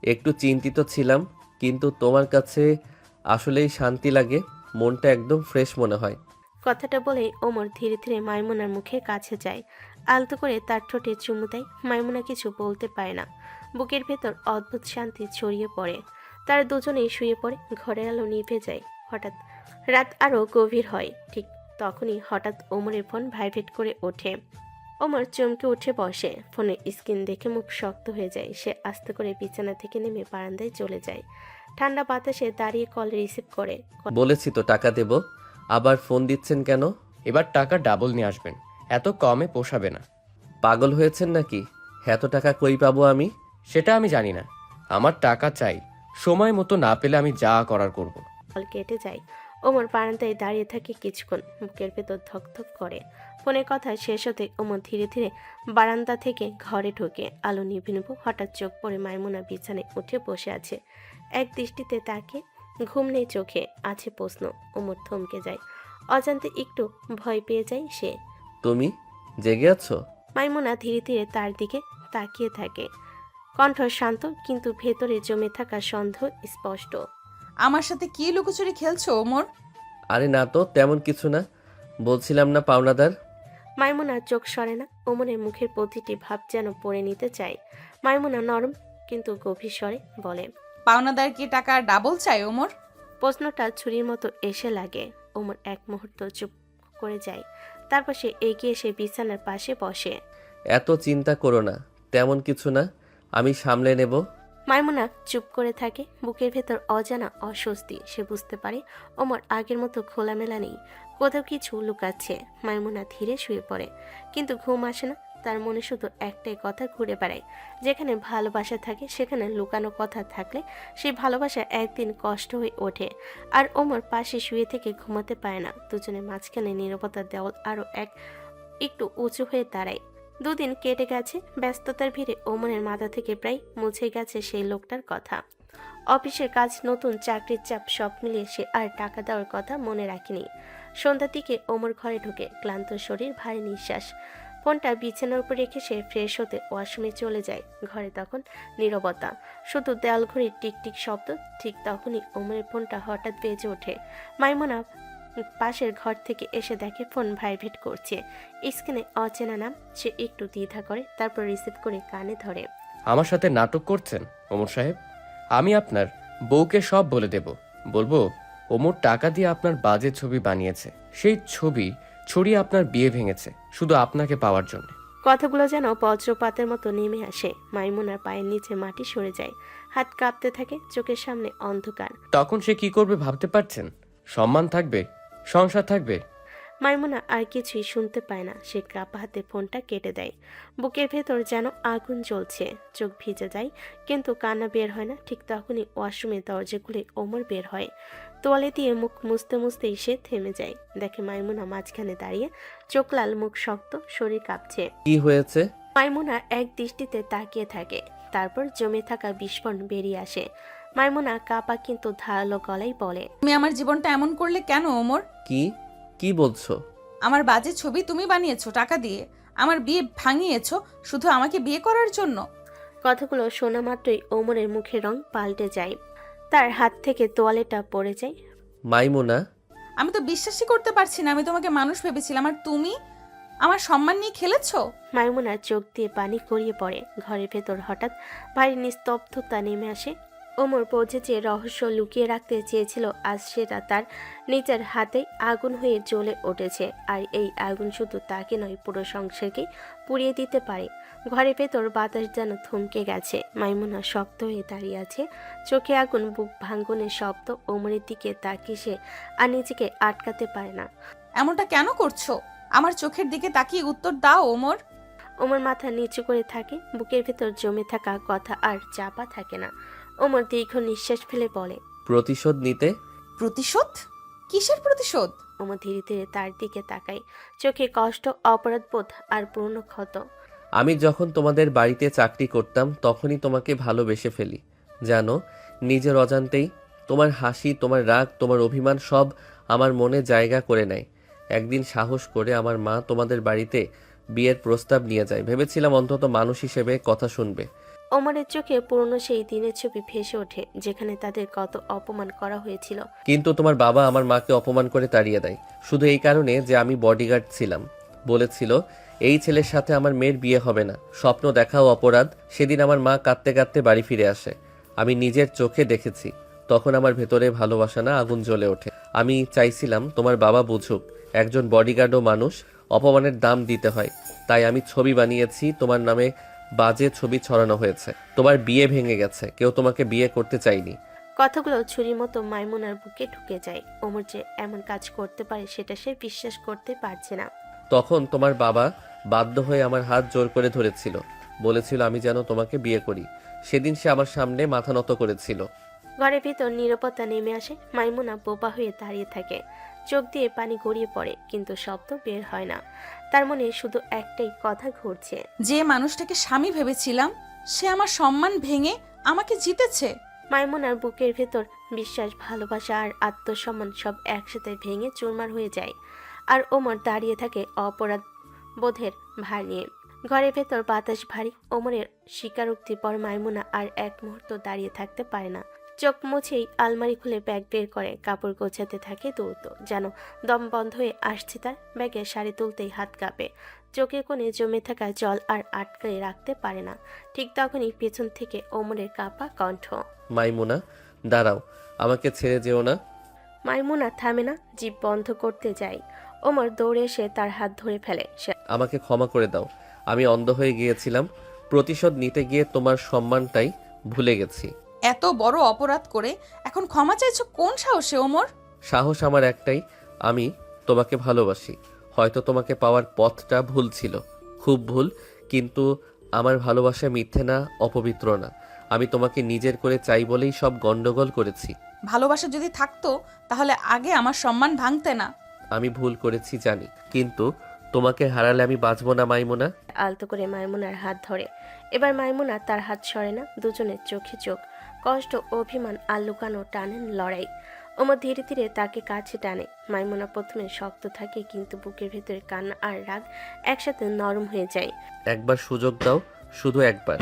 একটু চিন্তিত ছিলাম, কিন্তু তোমার কাছে আসলেই শান্তি লাগে, মনটা একদম ফ্রেশ মনে হয়। কথাটা বলেই ওমর ধীরে ধীরে মাইমুনার মুখে কাছে যায়, আলতো করে তার ঠোঁটে চুমু দেয়। মাইমুনা কিছু বলতে পারে না, বুকের ভেতর অদ্ভুত শান্তি ছড়িয়ে পড়ে। তারা দুজনেই শুয়ে পড়ে, ঘরের আলো নিভে যায়। হঠাৎ রাত আরও গভীর হয়, ঠিক তখনই হঠাৎ ওমরের ফোন ভাইব্রেট করে ওঠে। ওমর চমকে উঠে বসে, ফোনের স্ক্রিন দেখে মুখ শক্ত হয়ে যায়। সে আস্তে করে বিছানা থেকে নেমে বারান্দায় চলে যায়, ঠান্ডা বাতাসে দাঁড়িয়ে কল রিসিভ করে। বলেছি তো টাকা দেব, আবার ফোন দিচ্ছেন কেন? এবার টাকা ডাবল নিয়ে আসবেন, এত কমে পোষাবে না। পাগল হয়েছেন নাকি? এত টাকা কই পাবো আমি? সেটা আমি জানি না, আমার টাকা চাই, সময় মতো না পেলে আমি যা করার করব। কল কেটে যায়। ওমর বারান্দায় দাঁড়িয়ে থাকে কিছুক্ষণ, বুকের ভেতর ধকধক করে। ফোনের কথা শেষ হতে ওমর ধীরে ধীরে বারান্দা থেকে ঘরে ঢোকে। আলো নিভে নিভু হঠাৎ চোখ পড়ে মাইমুনা বিছানায় উঠে বসে আছে, এক দৃষ্টিতে তাকে, ঘুম নেই চোখে, আছে প্রশ্ন। ওমর থমকে যায়, অজান্তে একটু ভয় পেয়ে যায় সে। তুমি জেগে আছো? মাইমুনা ধীরে ধীরে তার দিকে তাকিয়ে থাকে, কণ্ঠ শান্ত কিন্তু ভেতরে জমে থাকা সন্দেহ স্পষ্ট। আমার সাথে কি লুকোচুরি খেলছো ওমর? আরে না তো, তেমন কিছু না, বলছিলাম না পাওনাদার। মাইমুনার চোখ সরে না, ওমরের মুখের প্রতিটি ভাব যেন পড়ে নিতে চায়। মাইমুনা নরম কিন্তু গভীর স্বরে বলে, পাওনাদার কি টাকা ডাবল চাই ওমর? প্রশ্নটা ছুরির মতো এসে লাগে। ওমর এক মুহূর্ত চুপ করে যায়, তারপর সে এগিয়ে এসে বিছানার পাশে বসে। এত চিন্তা করো না, তেমন কিছু না, আমি সামলে নেব। মাইমুনা চুপ করে থাকে, বুকের ভেতর অজানা অস্বস্তি। সে বুঝতে পারে ওমর আগের মতো খোলামেলা নেই, কোথাও কিছু লুকাচ্ছে। মাইমুনা ধীরে শুয়ে পড়ে, কিন্তু ঘুম আসে না। তার মনে শুধু একটাই কথা ঘুরে বেড়ায়, যেখানে ভালোবাসা থাকে সেখানে লুকানো কথা থাকলে সেই ভালোবাসা একদিন কষ্ট হয়ে ওঠে। আর ওমর পাশে শুয়ে থেকে ঘুমাতে পারে না। দুজনের মাঝখানে নীরবতার দেওয়াল আরও একটু উঁচু হয়ে দাঁড়ায়। দুদিন কেটে গেছে, ব্যস্ততার ভিড়ে ওমরের মাথা থেকে প্রায় মুছে গেছে সেই লোকটার কথা। অফিসের কাজ, নতুন চাকরির চাপ, সব মিলিয়ে সে আর টাকা দেওয়ার কথা মনে রাখেনি। সন্ধ্যার দিকে ওমর ঘরে ঢুকে, ক্লান্ত শরীর, ভারী নিঃশ্বাস। ফোনটা বিছানার উপর রেখে সে ফ্রেশ হতে ওয়াশরুমে চলে যায়। ঘরে তখন নীরবতা, শুধু দেয়াল ঘড়ির টিকটিক শব্দ। ঠিক তখনই ওমরের ফোনটা হঠাৎ বেজে ওঠে। মাইমুনা পাশের ঘর থেকে এসে দেখে ফোন ভাইব্রেট করছে, স্ক্রিনে অচেনা নাম। সে একটু দ্বিধা করে, তারপর রিসিভ করে কানে ধরে। আমার সাথে নাটক করছেন ওমর সাহেব? আমি আপনার বউকে সব বলে দেব, বলবো ওমর টাকা দিয়ে আপনার বাজে ছবি বানিয়েছে, সেই ছবি ছড়িয়ে আপনার বিয়ে ভেঙেছে শুধু আপনাকে পাওয়ার জন্য। কথাগুলো যেন বজ্রপাতের মতো নেমে আসে। মাইমুনার পায়ের নিচে মাটি সরে যায়, হাত কাঁপতে থাকে, চোখের সামনে অন্ধকার। তখন সে কি করবে ভাবতে পারছেন? সম্মান থাকবে, সংসার থাকবে। মাইমুনা আর কিছুই শুনতে পায় না, সে কাপা হাতে ফোনটা কেটে দেয়। বুকের ভেতর যেন আগুন জ্বলছে, চোখ ভিজে যায় কিন্তু কান্না বের হয় না। ঠিক তখনই ওয়াশরুমের দরজা খুলে ওমর বের হয়। তোয়ালে দিয়ে মুখ মুছতে মুছতেই সে থেমে যায়, দেখে মাইমুনা মাঝখানে দাঁড়িয়ে, চোখ লাল, মুখ শক্ত, শরীর কাঁপছে। কি হয়েছে? মাইমুনা এক দৃষ্টিতে তাকিয়ে থাকে, তারপর জমে থাকা বিস্ফোরণ বেরিয়ে আসে। মাইমুনা কাঁপা কিন্তু ধারালো গলায় বলে, তুমি আমার জীবনটা এমন করলে কেন ওমর? কি কি বলছো? আমার বাজে ছবি তুমি বানিয়েছো টাকা দিয়ে, আমার বিয়ে ভাঙিয়েছো শুধু আমাকে বিয়ে করার জন্য। কথাগুলো শোনা মাত্রই ওমরের মুখের রং পাল্টে যায়, তার হাত থেকে তোয়ালেটা পড়ে যায়। মাইমুনা, আমি তো বিশ্বাসই করতে পারছি না, আমি তোমাকে মানুষ ভেবেছিলাম আর তুমি আমার সম্মান নিয়ে খেলেছো। মাইমুনার চোখ দিয়ে পানি গড়িয়ে পড়ে। ঘরের ভেতর হঠাৎ ভারী নিস্তব্ধতা নেমে আসে। ওমর বোঝে যে রহস্য লুকিয়ে রাখতে চেয়েছিল, আজ সেটা তার নিজের হাতেই আগুন হয়ে জ্বলে উঠেছে। আর এই আগুন শুধু তাকে নয়, পুরো সংসারকে পুড়িয়ে দিতে পারে। ঘরের ভেতর বাতাস যেন থমকে গেছে। মাইমুনা শক্ত হয়ে দাঁড়িয়ে আছে, চোখে আগুন, বুক ভাঙ্গনের শব্দ। ওমরের দিকে তাকিয়ে সে আর নিজেকে আটকাতে পারে না। এমনটা কেন করছো? আমার চোখের দিকে তাকিয়ে উত্তর দাও ওমর। ওমর মাথা নিচু করে থাকে, বুকের ভেতর জমে থাকা কথা আর চাপা থাকে না। ওমর দীর্ঘ নিঃশ্বাস ফেলে বলে, প্রতিশোধ নিতে। প্রতিশোধ? কিসের প্রতিশোধ? ওমর ধীরে ধীরে তার দিকে তাকায়, চোখে কষ্ট, অপরাধবোধ আর পুরনো ক্ষত। আমি যখন তোমাদের বাড়িতে চাকরি করতাম তখনই তোমাকে ভালোবেসে ফেলি। জানো, নিজের অজান্তেই তোমার হাসি, তোমার রাগ, তোমার অভিমান সব আমার মনে জায়গা করে নেয়। একদিন সাহস করে আমার মা তোমাদের বাড়িতে বিয়ের প্রস্তাব নিয়ে যায়। ভেবেছিলাম অন্তত মানুষ হিসেবে কথা শুনবে। ওমরের চোখে পুরনো সেই দিনের ছবি ভেসে ওঠে, যেখানে তাদের কত অপমান করা হয়েছিল। কিন্তু তোমার বাবা আমার মাকে অপমান করে তাড়িয়ে দেয়, শুধু এই কারণে যে আমি বডিগার্ড ছিলাম। বলেছিল এই ছেলের সাথে আমার মেয়ের বিয়ে হবে না। স্বপ্ন দেখাও অপরাধ। সেদিন আমার মা কাঁদতে কাঁদতে বাড়ি ফিরে আসে। আমি নিজের চোখে দেখেছি। তখন আমার ভেতরে ভালোবাসা না আগুন জ্বলে ওঠে। আমি চাইছিলাম তোমার বাবা বুঝুক একজন বডিগার্ডও মানুষ, অপমানের দাম দিতে হয়। তাই আমি ছবি বানিয়েছি, তোমার নামে বাজে ছবি ছড়ানো হয়েছে। তোমার বিয়ে ভেঙে গেছে, কেউ তোমাকে বিয়ে করতে চাইনি। কথাগুলো ছুরির মতো মাইমুনার বুকে ঢুকে যায়। ওমর যে এমন কাজ করতে পারে সেটা সে বিশ্বাস করতে পারছে না। তখন তোমার বাবা বাধ্য হয়ে আমার হাত জোর করে ধরেছিল, বলেছিল আমি যেন তোমাকে বিয়ে করি। সেদিন সে আমার সামনে মাথা নত করেছিল। ঘরের ভিতর নীরবতা নেমে আসে। মাইমুনা বোবা হয়ে দাঁড়িয়ে থাকে, চোখ দিয়ে পানি গড়িয়ে পড়ে, কিন্তু শব্দ বের হয় না। তার মনে শুধু একটাই কথা ঘুরছে। যে মানুষটাকে স্বামী ভেবেছিলাম সে আমার সম্মান ভেঙে আমাকে জিতেছে। মাইমুনার বুকের ভেতর বিশ্বাস, ভালোবাসা আর আত্মসম্মান সব একসাথে ভেঙে চুরমার হয়ে যায়। আর ওমর দাঁড়িয়ে থাকে অপরাধ বোধের ভার নিয়ে। ঘরের ভেতর বাতাস ভারী। ওমরের স্বীকারোক্তির পর মাইমুনা আর এক মুহূর্ত দাঁড়িয়ে থাকতে পারে না। চোখ মুছেই আলমারি খুলে ব্যাগ বের করে কাপড় গোছাতে থাকে দ্রুত, যেন দম বন্ধ হয়ে আসছে তার। ব্যাগে শাড়ি তুলতেই হাত কাঁপে, চোখের কোণে জমে থাকা জল আর আটকে রাখতে পারে না। ঠিক তখনই পেছন থেকে ওমরের কাঁপা কণ্ঠ। মাইমুনা, দাঁড়াও, আমাকে ছেড়ে যেও না। মাইমুনা থামে না, জিভ বন্ধ করতে যায়। ওমর দৌড়ে এসে তার হাত ধরে ফেলে। সে আমাকে ক্ষমা করে দাও। আমি অন্ধ হয়ে গিয়েছিলাম। প্রতিশোধ নিতে গিয়ে তোমার সম্মানটাই ভুলে গেছি। এত বড় অপরাধ করে এখন ক্ষমা চাইছো কোন সাহসে ওমর? সাহস আমার একটাই, আমি তোমাকে ভালোবাসি। হয়তো তোমাকে পাওয়ার পথটা ভুল ছিল, খুব ভুল, কিন্তু আমার ভালোবাসা মিথ্যে না, অপবিত্র না। আমি তোমাকে নিজের করে চাই বলেই সব গন্ডগোল করেছি। ভালোবাসা যদি থাকতো তাহলে আগে আমার সম্মান ভাঙতে না। আমি ভুল করেছি জানি, কিন্তু তোমাকে হারালে আমি বাঁচবো না মাইমুনা। আলতো করে মাইমুনার হাত ধরে। এবার মাইমুনা তার হাত সরে না। দুজনের চোখে চোখ, কষ্ট, অভিমান আর লুকানো টানেন লড়াই। ওমর ধীরে ধীরে তাকে কাছে টানে। মাইমুনা প্রথমে শক্ত থাকে, কিন্তু বুকের ভেতরে কান্না আর রাগ একসাথে নরম হয়ে যায়। একবার সুযোগ দাও, শুধু একবার।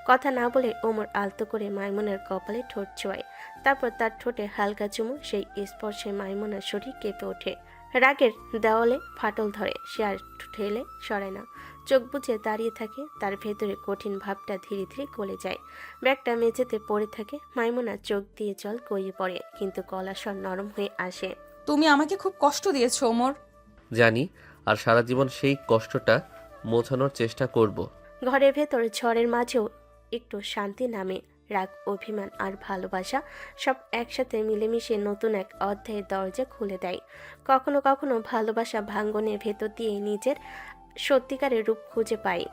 কথা না বলে ওমর আলতো করে মাইমুনার কপালে ঠোঁট ছোঁয়। তারপর তার ঠোঁটে হালকা চুমু। সেই স্পর্শে মাইমুনার শরীর কেঁপে ওঠে। রাগের দেওয়ালে ফাটল ধরে। সে আর ঠেলে সরায় না, চোখ বুজে দাঁড়িয়ে থাকে। তার ভেতরে কঠিন ভাবটা ধীরে ধীরে গলে যায়। ব্যাগটা মেঝেতে পড়ে থাকে। মাইমুনা চোখ দিয়ে জল গড়িয়ে পড়ে, কিন্তু গলা স্বর নরম হয়ে আসে। তুমি আমাকে খুব কষ্ট দিয়েছো ওমর। জানি, আর সারা জীবন সেই কষ্টটা মোছানোর চেষ্টা করব। ঘরের ভেতরে ঝড়ের মাঝেও একটু শান্তি নামে। রাগ, অভিমান আর ভালোবাসা সব একসাথে মিলেমিশে নতুন এক অধ্যায়ের দরজা খুলে দেয়। কখনো কখনো ভালোবাসা ভাঙ্গনের ভেতর দিয়ে নিজের সত্যিকারের রূপ খুঁজে পায়।